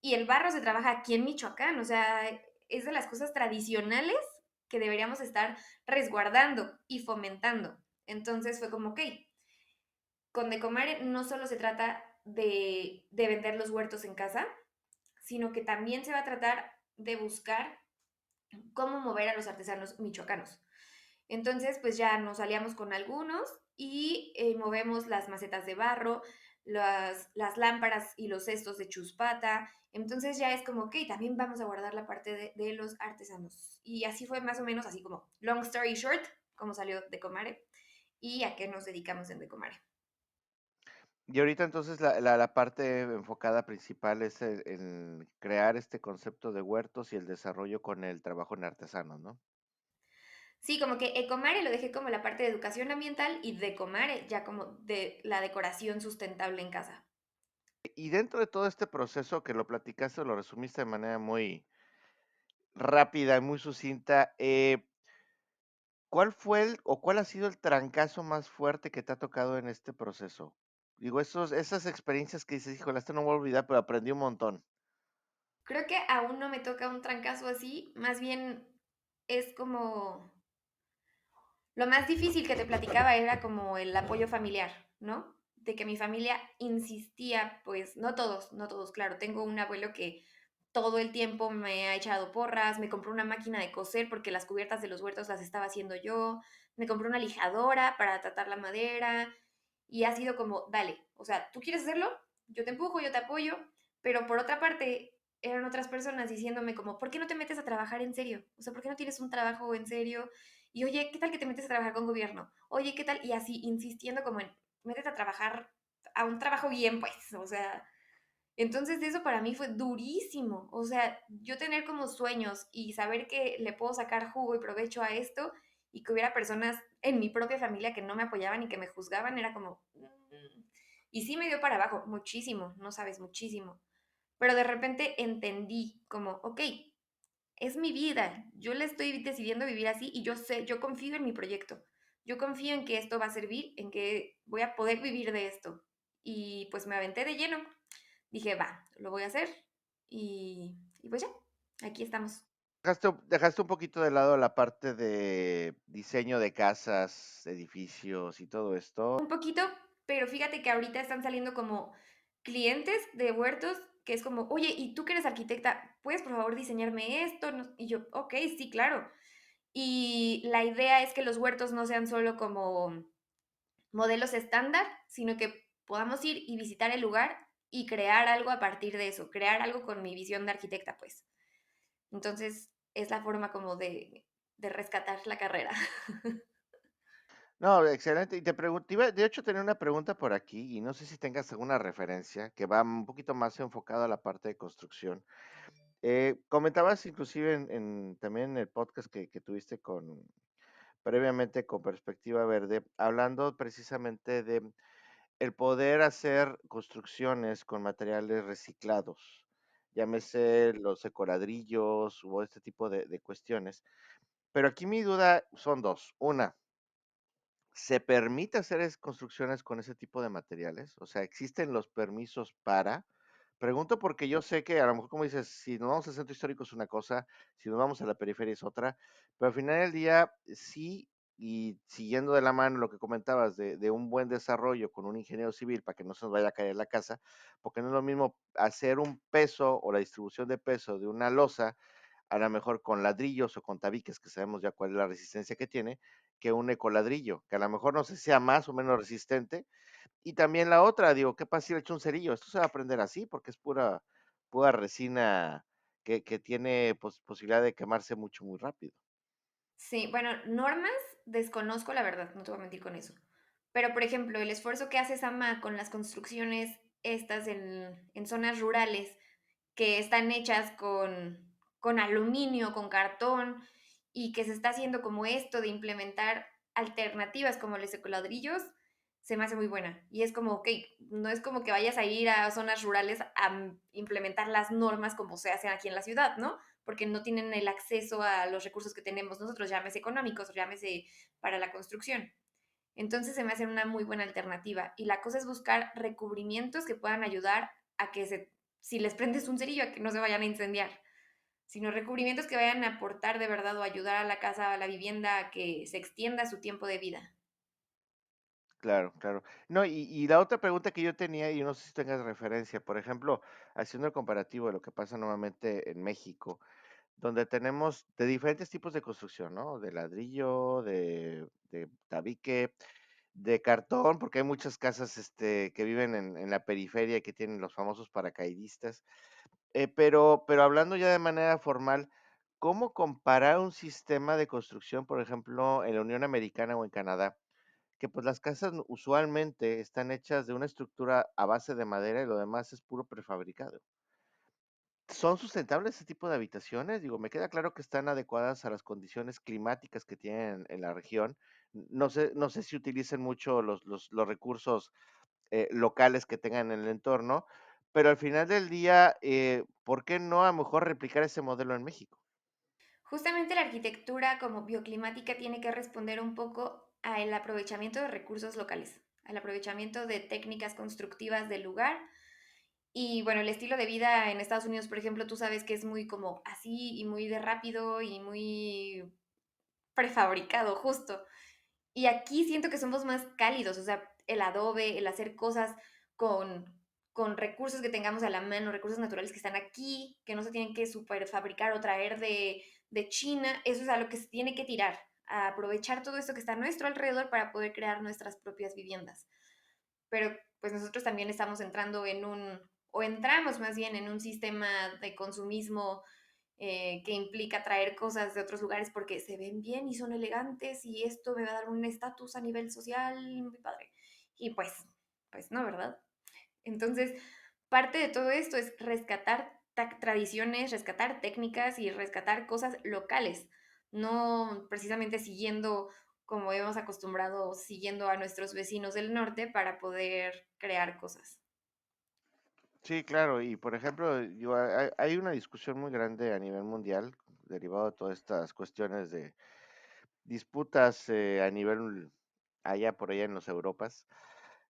Y el barro se trabaja aquí en Michoacán, o sea, es de las cosas tradicionales que deberíamos estar resguardando y fomentando. Entonces fue como, ok, con Decomare no solo se trata de vender los huertos en casa, sino que también se va a tratar de buscar cómo mover a los artesanos michoacanos. Entonces, pues ya nos aliamos con algunos y movemos las macetas de barro, las lámparas y los cestos de chuspata. Entonces ya es como, ok, también vamos a guardar la parte de los artesanos. Y así fue más o menos así como, long story short, cómo salió Decomare y a qué nos dedicamos en Decomare. Y ahorita entonces la parte enfocada principal es el crear este concepto de huertos y el desarrollo con el trabajo en artesanos, ¿no? Sí, como que Ecomare lo dejé como la parte de educación ambiental y Decomare ya como de la decoración sustentable en casa. Y dentro de todo este proceso que lo platicaste, lo resumiste de manera muy rápida y muy sucinta, ¿cuál fue o cuál ha sido el trancazo más fuerte que te ha tocado en este proceso? Digo, esas experiencias que dices, híjole, esto no me voy a olvidar, pero aprendí un montón. Creo que aún no me toca un trancazo así, más bien es como lo más difícil que te platicaba era como el apoyo familiar, ¿no? De que mi familia insistía, pues no todos, claro, tengo un abuelo que todo el tiempo me ha echado porras, me compró una máquina de coser porque las cubiertas de los huertos las estaba haciendo yo, me compró una lijadora para tratar la madera y ha sido como, dale, o sea, tú quieres hacerlo, yo te empujo, yo te apoyo, pero por otra parte eran otras personas diciéndome como, ¿por qué no te metes a trabajar en serio? O sea, ¿por qué no tienes un trabajo en serio? Y oye, ¿qué tal que te metes a trabajar con gobierno? Oye, ¿qué tal? Y así, insistiendo como en, métete a trabajar a un trabajo bien, pues, o sea, Entonces, eso para mí fue durísimo. O sea, yo tener como sueños y saber que le puedo sacar jugo y provecho a esto y que hubiera personas en mi propia familia que no me apoyaban y que me juzgaban, era como... Y sí me dio para abajo, muchísimo, no sabes, muchísimo. Pero de repente entendí como, ok, es mi vida, yo le estoy decidiendo vivir así y yo sé, yo confío en mi proyecto, yo confío en que esto va a servir, en que voy a poder vivir de esto. Y pues me aventé de lleno, dije, va, lo voy a hacer y pues ya, aquí estamos. Dejaste un poquito de lado la parte de diseño de casas, edificios y todo esto. Un poquito, pero fíjate que ahorita están saliendo como clientes de huertos que es como, oye, ¿y tú que eres arquitecta, puedes por favor diseñarme esto? Y yo, ok, sí, claro. Y la idea es que los huertos no sean solo como modelos estándar, sino que podamos ir y visitar el lugar y crear algo a partir de eso, crear algo con mi visión de arquitecta, pues. Entonces, es la forma como de rescatar la carrera. No, excelente. Y te pregunto, de hecho, tener una pregunta por aquí y no sé si tengas alguna referencia que va un poquito más enfocado a la parte de construcción. Comentabas inclusive también en el podcast que tuviste previamente con Perspectiva Verde, hablando precisamente de el poder hacer construcciones con materiales reciclados, llámese los ecoladrillos o este tipo de cuestiones. Pero aquí mi duda son dos. Una, ¿se permite hacer construcciones con ese tipo de materiales? O sea, ¿existen los permisos para? Pregunto porque yo sé que a lo mejor, como dices, si nos vamos al centro histórico es una cosa, si nos vamos a la periferia es otra, pero al final del día sí, y siguiendo de la mano lo que comentabas de un buen desarrollo con un ingeniero civil para que no se nos vaya a caer la casa, porque no es lo mismo hacer un peso o la distribución de peso de una losa a lo mejor con ladrillos o con tabiques, que sabemos ya cuál es la resistencia que tiene, que un ecoladrillo, que a lo mejor no sé si sea más o menos resistente. Y también la otra, digo, ¿qué pasa si le echo un cerillo? Esto se va a aprender así porque es pura resina que tiene posibilidad de quemarse mucho, muy rápido. Sí, bueno, normas desconozco la verdad, no te voy a mentir con eso. Pero, por ejemplo, el esfuerzo que hace Sama con las construcciones estas en zonas rurales, que están hechas con aluminio, con cartón, y que se está haciendo como esto de implementar alternativas como los ecoladrillos, se me hace muy buena. Y es como, ok, no es como que vayas a ir a zonas rurales a implementar las normas como se hacen aquí en la ciudad, ¿no? Porque no tienen el acceso a los recursos que tenemos nosotros, llámese económicos o llámese para la construcción. Entonces se me hace una muy buena alternativa. Y la cosa es buscar recubrimientos que puedan ayudar a que si les prendes un cerillo, a que no se vayan a incendiar, sino recubrimientos que vayan a aportar de verdad o ayudar a la casa, a la vivienda, a que se extienda su tiempo de vida. Claro, claro. No, y la otra pregunta que yo tenía, y no sé si tengas referencia, por ejemplo, haciendo el comparativo de lo que pasa normalmente en México, donde tenemos de diferentes tipos de construcción, ¿no? De ladrillo, de tabique, de cartón, porque hay muchas casas que viven en la periferia y que tienen los famosos paracaidistas. Pero hablando ya de manera formal, ¿cómo comparar un sistema de construcción, por ejemplo, en la Unión Americana o en Canadá? Que pues las casas usualmente están hechas de una estructura a base de madera y lo demás es puro prefabricado. ¿Son sustentables ese tipo de habitaciones? Digo, me queda claro que están adecuadas a las condiciones climáticas que tienen en la región. No sé si utilicen mucho los recursos locales que tengan en el entorno, pero al final del día, ¿por qué no a lo mejor replicar ese modelo en México? Justamente la arquitectura como bioclimática tiene que responder un poco al aprovechamiento de recursos locales, al aprovechamiento de técnicas constructivas del lugar. Y bueno, el estilo de vida en Estados Unidos, por ejemplo, tú sabes que es muy como así y muy de rápido y muy prefabricado, justo. Y aquí siento que somos más cálidos, o sea, el adobe, el hacer cosas con recursos que tengamos a la mano, recursos naturales que están aquí, que no se tienen que super fabricar o traer de China, eso es a lo que se tiene que tirar, a aprovechar todo esto que está a nuestro alrededor para poder crear nuestras propias viviendas. Pero pues nosotros también estamos entrando o entramos más bien en un sistema de consumismo que implica traer cosas de otros lugares porque se ven bien y son elegantes y esto me va a dar un estatus a nivel social muy padre. Y pues no, ¿verdad? Entonces, parte de todo esto es rescatar tradiciones, rescatar técnicas y rescatar cosas locales, no precisamente siguiendo como hemos acostumbrado, siguiendo a nuestros vecinos del norte para poder crear cosas. Sí, claro, y por ejemplo, hay una discusión muy grande a nivel mundial derivado de todas estas cuestiones de disputas a nivel allá por allá en los Europas,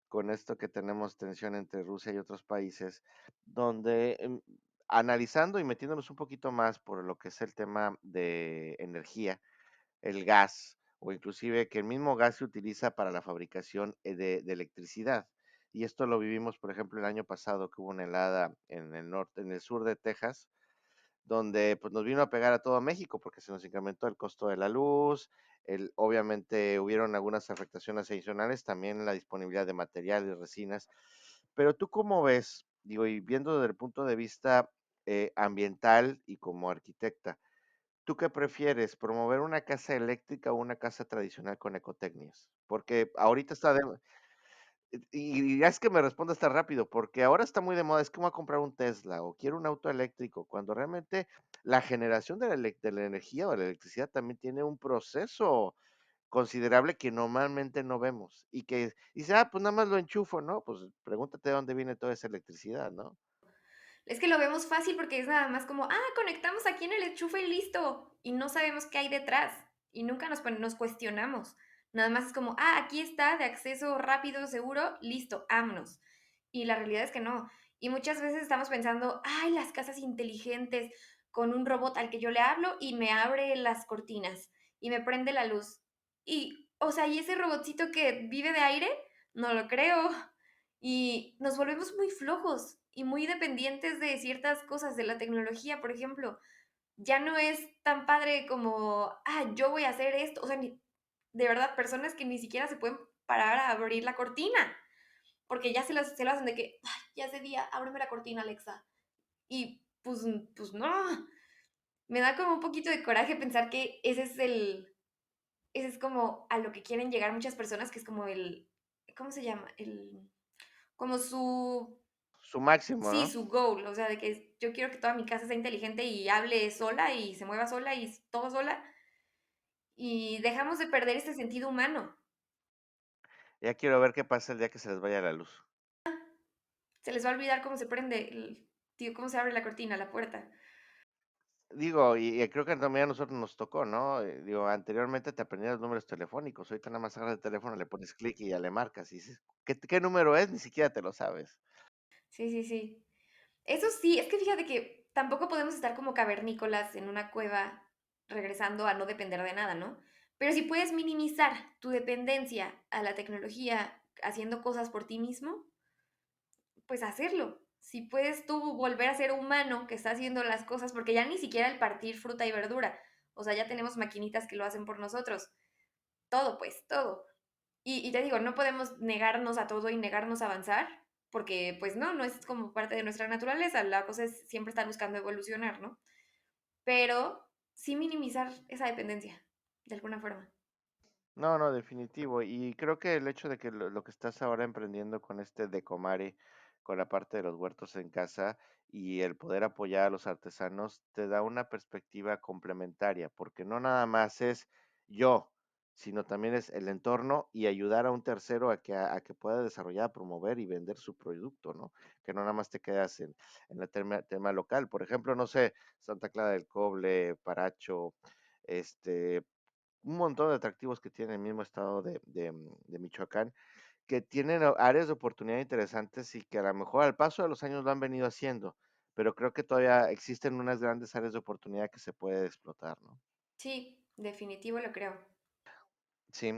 con esto que tenemos tensión entre Rusia y otros países, donde analizando y metiéndonos un poquito más por lo que es el tema de energía, el gas, o inclusive que el mismo gas se utiliza para la fabricación de electricidad. Y esto lo vivimos, por ejemplo, el año pasado que hubo una helada en el norte, en el sur de Texas, donde pues nos vino a pegar a todo México porque se nos incrementó el costo de la luz, obviamente hubieron algunas afectaciones adicionales, también la disponibilidad de materiales, resinas. Pero tú cómo ves, digo, y viendo desde el punto de vista ambiental y como arquitecta, ¿tú qué prefieres, promover una casa eléctrica o una casa tradicional con ecotecnias? Porque ahorita está de, y ya es que me respondas tan rápido, porque ahora está muy de moda, es que voy a comprar un Tesla o quiero un auto eléctrico, cuando realmente la generación de la energía o de la electricidad también tiene un proceso considerable que normalmente no vemos y que dice, ah, pues nada más lo enchufo, ¿no? Pues pregúntate de dónde viene toda esa electricidad, ¿no? Es que lo vemos fácil porque es nada más como, conectamos aquí en el enchufe y listo. Y no sabemos qué hay detrás. Y nunca nos cuestionamos. Nada más es como, aquí está, de acceso rápido, seguro, listo, vámonos. Y la realidad es que no. Y muchas veces estamos pensando, ay, las casas inteligentes con un robot al que yo le hablo y me abre las cortinas y me prende la luz. Y, o sea, ¿y ese robotcito que vive de aire? No lo creo. Y nos volvemos muy flojos y muy dependientes de ciertas cosas de la tecnología, por ejemplo. Ya no es tan padre como, yo voy a hacer esto. O sea, de verdad, personas que ni siquiera se pueden parar a abrir la cortina, porque ya se lo hacen de que, ay, ya es de día, ábreme la cortina, Alexa. Y pues no, me da como un poquito de coraje pensar que ese es como a lo que quieren llegar muchas personas, que es como ¿cómo se llama? Como Su máximo, sí, ¿no? su goal, o sea, de que yo quiero que toda mi casa sea inteligente y hable sola y se mueva sola y todo sola, y dejamos de perder ese sentido humano. Ya quiero ver qué pasa el día que se les vaya la luz. Se les va a olvidar cómo se prende, digo, cómo se abre la cortina, la puerta. Digo, y creo que también a nosotros nos tocó, ¿no? Digo, anteriormente te aprendías los números telefónicos, ahorita nada más agarras el teléfono, le pones clic y ya le marcas y dices, ¿qué número es? Ni siquiera te lo sabes. Sí, sí, sí. Eso sí, es que fíjate que tampoco podemos estar como cavernícolas en una cueva regresando a no depender de nada, ¿no? Pero si puedes minimizar tu dependencia a la tecnología haciendo cosas por ti mismo, pues hacerlo. Si puedes tú volver a ser humano que está haciendo las cosas, porque ya ni siquiera el partir fruta y verdura, o sea, ya tenemos maquinitas que lo hacen por nosotros. Todo, pues, todo. Y te digo, no podemos negarnos a todo y negarnos a avanzar, porque pues no es como parte de nuestra naturaleza. La cosa es siempre estar buscando evolucionar, ¿no? Pero sí minimizar esa dependencia, de alguna forma. No, no, definitivo. Y creo que el hecho de que lo que estás ahora emprendiendo con este Decomare, con la parte de los huertos en casa y el poder apoyar a los artesanos, te da una perspectiva complementaria, porque no nada más es yo, sino también es el entorno y ayudar a un tercero a que pueda desarrollar, promover y vender su producto, ¿no? Que no nada más te quedas en el tema local. Por ejemplo, no sé, Santa Clara del Coble, Paracho, este, un montón de atractivos que tiene el mismo estado de Michoacán, que tienen áreas de oportunidad interesantes y que a lo mejor al paso de los años lo han venido haciendo, pero creo que todavía existen unas grandes áreas de oportunidad que se puede explotar, ¿no? Sí, definitivo lo creo. Sí.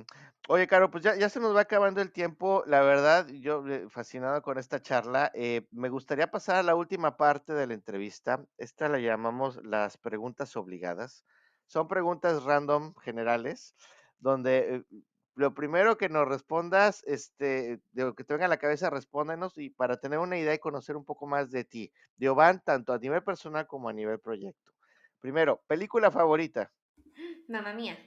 Oye, Caro, pues ya se nos va acabando el tiempo. La verdad, yo fascinado con esta charla. Me gustaría pasar a la última parte de la entrevista. Esta la llamamos las preguntas obligadas. Son preguntas random, generales, donde lo primero que nos respondas, de lo que te venga a la cabeza, respóndenos y para tener una idea y conocer un poco más de ti. De Van, tanto a nivel personal como a nivel proyecto. Primero, película favorita. Mamá mía.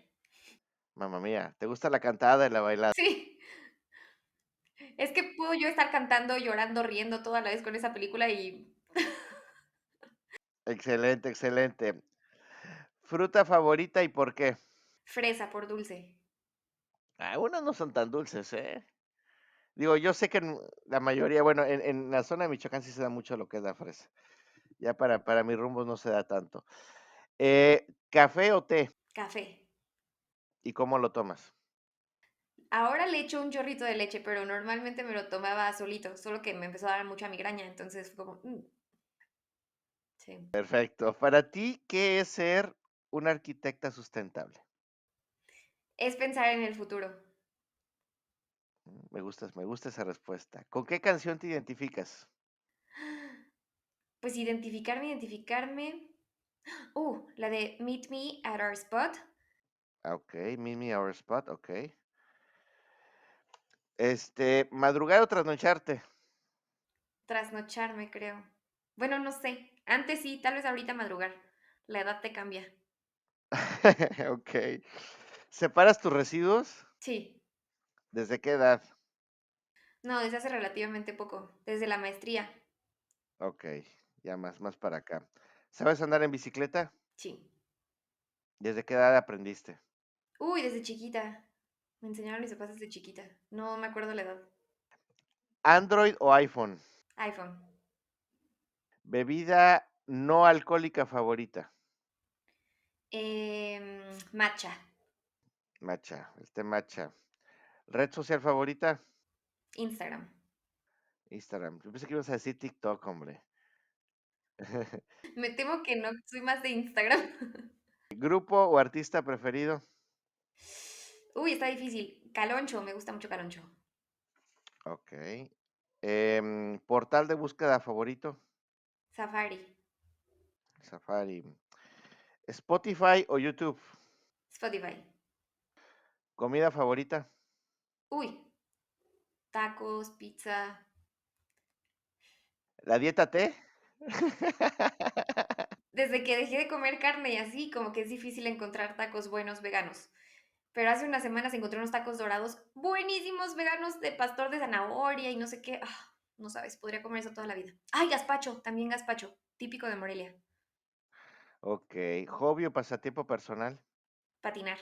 Mamma mía, ¿te gusta la cantada y la bailada? Sí, es que puedo yo estar cantando, llorando, riendo toda la vez con esa película y Excelente, excelente. ¿Fruta favorita y por qué? fresa por dulce. Unas no son tan dulces, ¿eh? Digo, yo sé que en la mayoría, bueno, en la zona de Michoacán sí se da mucho lo que es la fresa. Ya para mis rumbos no se da tanto. ¿Café o té? Café. ¿Y cómo lo tomas? Ahora le echo un chorrito de leche, pero normalmente me lo tomaba solito, solo que me empezó a dar mucha migraña, entonces fue como, sí. Perfecto. Para ti, ¿qué es ser una arquitecta sustentable? Es pensar en el futuro. Me gusta esa respuesta. ¿Con qué canción te identificas? Pues identificarme. La de Meet Me at Our Spot. Ok, Meet Me Our Spot, ok. Madrugar o trasnocharte. Trasnocharme, creo. Bueno, no sé. Antes sí, tal vez ahorita madrugar. La edad te cambia. Ok. ¿Separas tus residuos? Sí. ¿Desde qué edad? No, desde hace relativamente poco. Desde la maestría. Ok, ya más para acá. ¿Sabes andar en bicicleta? Sí. ¿Desde qué edad aprendiste? Uy, desde chiquita. Me enseñaron mis papás desde chiquita. No me acuerdo la edad. ¿Android o iPhone? iPhone. ¿Bebida no alcohólica favorita? Matcha. Matcha, el té matcha. ¿Red social favorita? Instagram. Instagram. Yo pensé que ibas a decir TikTok, hombre. Me temo que no, soy más de Instagram. ¿Grupo o artista preferido? Uy, está difícil. Caloncho, me gusta mucho Caloncho. Ok. ¿Portal de búsqueda favorito? Safari. Safari. ¿Spotify o YouTube? Spotify. ¿Comida favorita? Uy, tacos, pizza. ¿La dieta T? Desde que dejé de comer carne y así, como que es difícil encontrar tacos buenos veganos. Pero hace unas semanas encontré unos tacos dorados buenísimos veganos de pastor de zanahoria y no sé qué. No sabes, podría comer eso toda la vida. Ay, gazpacho, también gazpacho, típico de Morelia. Ok. ¿Hobby o pasatiempo personal? Patinar,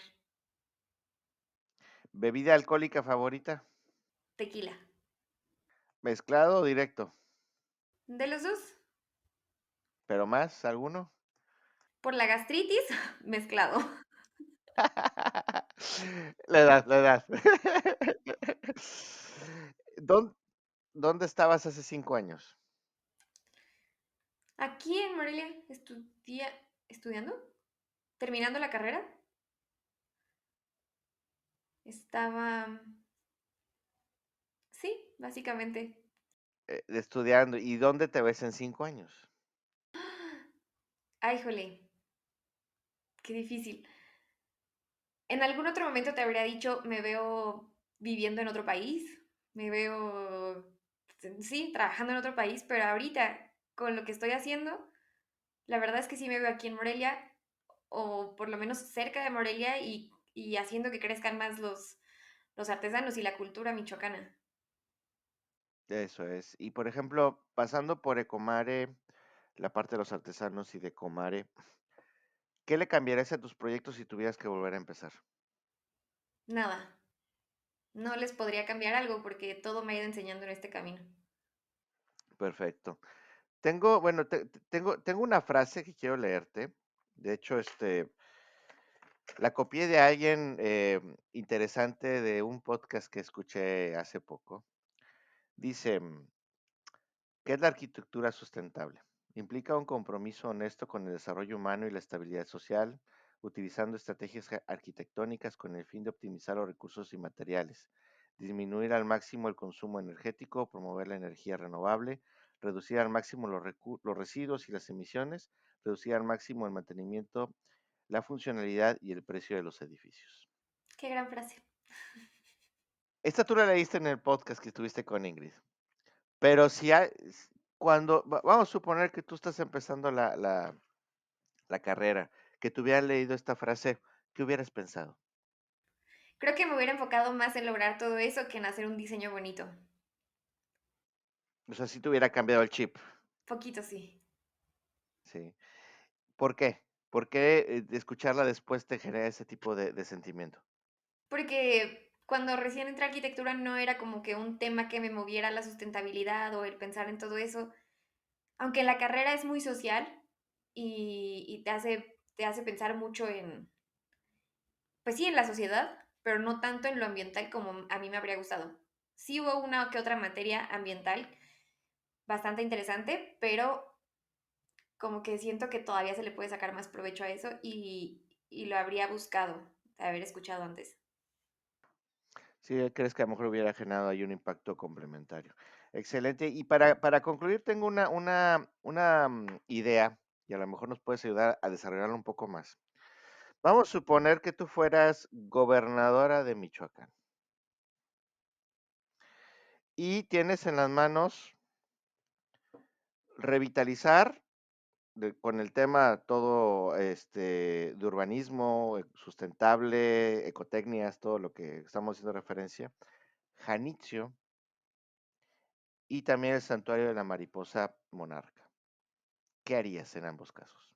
¿Bebida alcohólica favorita? tequila. ¿Mezclado o directo? De los dos, ¿Pero más? ¿Alguno? por la gastritis, mezclado. La edad, la edad. ¿Dónde, dónde estabas hace 5 años? Aquí en Morelia, estudiando, terminando la carrera, estaba, sí, básicamente. Estudiando. ¿Y dónde te ves en 5 años? Ay, jole, qué difícil. En algún otro momento te habría dicho, me veo viviendo en otro país, me veo, sí, trabajando en otro país, pero ahorita, con lo que estoy haciendo, la verdad es que sí me veo aquí en Morelia, o por lo menos cerca de Morelia, y haciendo que crezcan más los artesanos y la cultura michoacana. Eso es. Y por ejemplo, pasando por Ecomare, la parte de los artesanos y de Comare, ¿qué le cambiarías a tus proyectos si tuvieras que volver a empezar? Nada, no les podría cambiar algo porque todo me ha ido enseñando en este camino. Perfecto. Tengo, bueno, tengo una frase que quiero leerte. De hecho, la copié de alguien interesante de un podcast que escuché hace poco. Dice, ¿qué es la arquitectura sustentable? Implica un compromiso honesto con el desarrollo humano y la estabilidad social, utilizando estrategias arquitectónicas con el fin de optimizar los recursos y materiales, disminuir al máximo el consumo energético, promover la energía renovable, reducir al máximo los residuos y las emisiones, reducir al máximo el mantenimiento, la funcionalidad y el precio de los edificios. Qué gran frase. Esta tú la leíste en el podcast que estuviste con Ingrid. Pero si hay, vamos a suponer que tú estás empezando la carrera, que te hubieran leído esta frase, ¿qué hubieras pensado? Creo que me hubiera enfocado más en lograr todo eso que en hacer un diseño bonito. O sea, si te hubiera cambiado el chip, Poquito sí. ¿sí? ¿Por qué? ¿Por qué escucharla después te genera ese tipo de sentimiento? Porque cuando recién entré a arquitectura no era como que un tema que me moviera la sustentabilidad o el pensar en todo eso, aunque la carrera es muy social y te hace pensar mucho en, pues sí, en la sociedad, pero no tanto en lo ambiental como a mí me habría gustado. Sí hubo una que otra materia ambiental bastante interesante, pero como que siento que todavía se le puede sacar más provecho a eso y lo habría buscado, haber escuchado antes. Sí, crees que a lo mejor hubiera generado ahí un impacto complementario. Excelente. Y para concluir, tengo una idea y a lo mejor nos puedes ayudar a desarrollarlo un poco más. Vamos a suponer que tú fueras gobernadora de Michoacán y tienes en las manos revitalizar con el tema todo de urbanismo sustentable, ecotecnias, todo lo que estamos haciendo referencia, Janitzio y también el santuario de la mariposa monarca. ¿Qué harías en ambos casos?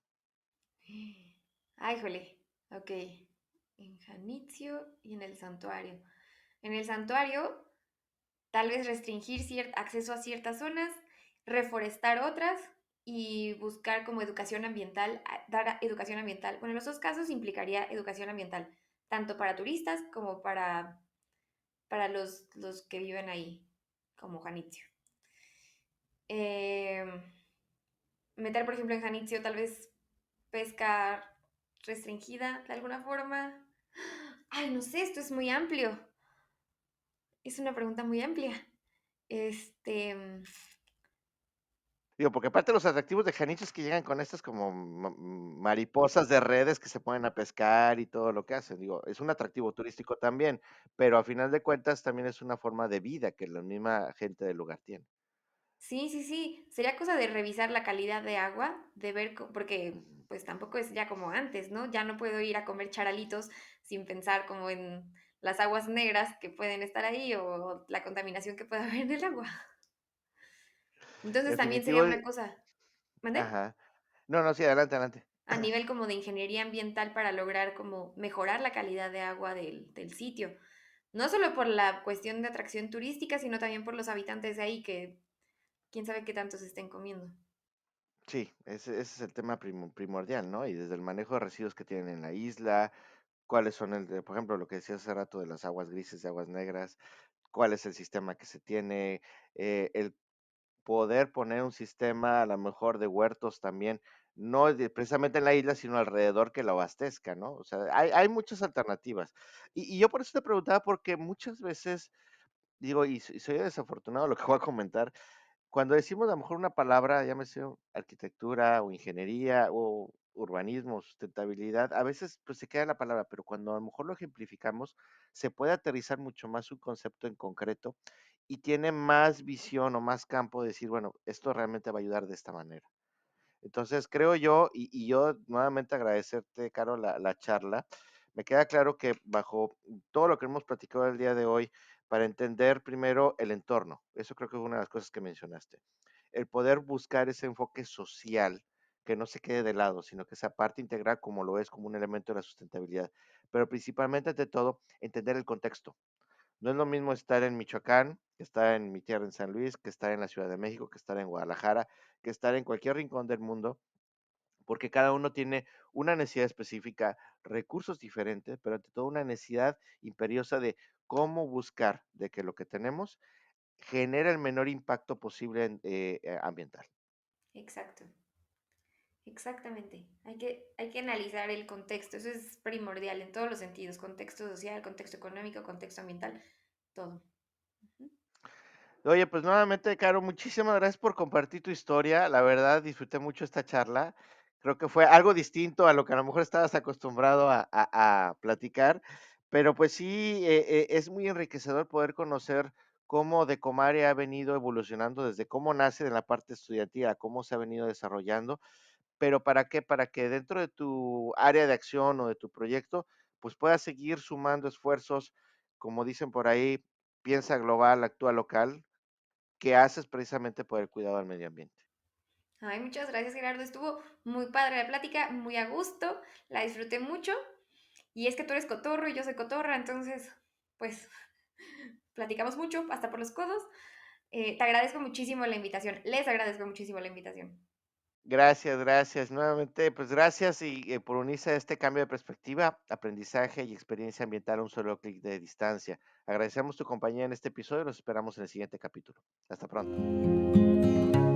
Ay, jole. Ok. En Janitzio y en el santuario. En el santuario, tal vez restringir acceso a ciertas zonas, reforestar otras y buscar como educación ambiental, dar educación ambiental. Bueno, en los dos casos implicaría educación ambiental, tanto para turistas como para los que viven ahí, como Janitzio. Eh, meter, por ejemplo, en Janitzio tal vez pesca restringida de alguna forma. Ay, no sé, esto es muy amplio. Es una pregunta muy amplia. Este, Digo, porque aparte los atractivos de Janitzio es que llegan con estas como mariposas de redes que se ponen a pescar y todo lo que hacen. Digo, es un atractivo turístico también, pero a final de cuentas también es una forma de vida que la misma gente del lugar tiene. sí, sí, sí. Sería cosa de revisar la calidad de agua, de ver, porque Ujú. pues tampoco es ya como antes, ¿no? Ya no puedo ir a comer charalitos sin pensar como en las aguas negras que pueden estar ahí o la contaminación que puede haber en el agua. Entonces también sería Definitivo, una cosa, ¿mande? ajá. No, no, sí, adelante, adelante. A nivel como de ingeniería ambiental para lograr como mejorar la calidad de agua del sitio. No solo por la cuestión de atracción turística, sino también por los habitantes de ahí que quién sabe qué tanto se estén comiendo. Sí, ese es el tema primordial, ¿no? Y desde el manejo de residuos que tienen en la isla, cuáles son por ejemplo, lo que decía hace rato de las aguas grises y aguas negras, cuál es el sistema que se tiene, el poder poner un sistema a lo mejor de huertos también, no precisamente en la isla, sino alrededor que lo abastezca, ¿no? O sea, hay muchas alternativas. Y yo por eso te preguntaba, porque muchas veces, digo, y soy desafortunado lo que voy a comentar, cuando decimos a lo mejor una palabra, llámese arquitectura o ingeniería o urbanismo, sustentabilidad, a veces pues se queda la palabra, pero cuando a lo mejor lo ejemplificamos, se puede aterrizar mucho más un concepto en concreto y tiene más visión o más campo de decir, bueno, esto realmente va a ayudar de esta manera. Entonces, creo yo, y yo nuevamente agradecerte, Caro, la charla. Me queda claro que bajo todo lo que hemos platicado el día de hoy, para entender primero el entorno, eso creo que es una de las cosas que mencionaste, el poder buscar ese enfoque social, que no se quede de lado, sino que sea parte integral como lo es como un elemento de la sustentabilidad, pero principalmente, ante todo, entender el contexto. No es lo mismo estar en Michoacán, que estar en mi tierra en San Luis, que estar en la Ciudad de México, que estar en Guadalajara, que estar en cualquier rincón del mundo, porque cada uno tiene una necesidad específica, recursos diferentes, pero ante todo una necesidad imperiosa de cómo buscar de que lo que tenemos genere el menor impacto posible ambiental. Exacto, exactamente. Hay que analizar el contexto, eso es primordial en todos los sentidos, contexto social, contexto económico, contexto ambiental, todo. Ujú. Oye, pues nuevamente, Caro, muchísimas gracias por compartir tu historia. La verdad, disfruté mucho esta charla. Creo que fue algo distinto a lo que a lo mejor estabas acostumbrado a platicar, pero pues sí, es muy enriquecedor poder conocer cómo Decomare ha venido evolucionando desde cómo nace en la parte estudiantil a cómo se ha venido desarrollando, pero ¿para qué? Para que dentro de tu área de acción o de tu proyecto, pues puedas seguir sumando esfuerzos, como dicen por ahí, piensa global, actúa local, que haces precisamente por el cuidado al medio ambiente. Ay, muchas gracias, Gerardo. Estuvo muy padre la plática, muy a gusto, la disfruté mucho. Y es que tú eres cotorro y yo soy cotorra, entonces, pues, platicamos mucho, hasta por los codos. Te agradezco muchísimo la invitación. Les agradezco muchísimo la invitación. Gracias, gracias. Nuevamente, pues gracias y por unirse a este cambio de perspectiva, aprendizaje y experiencia ambiental a un solo clic de distancia. Agradecemos tu compañía en este episodio y los esperamos en el siguiente capítulo. Hasta pronto.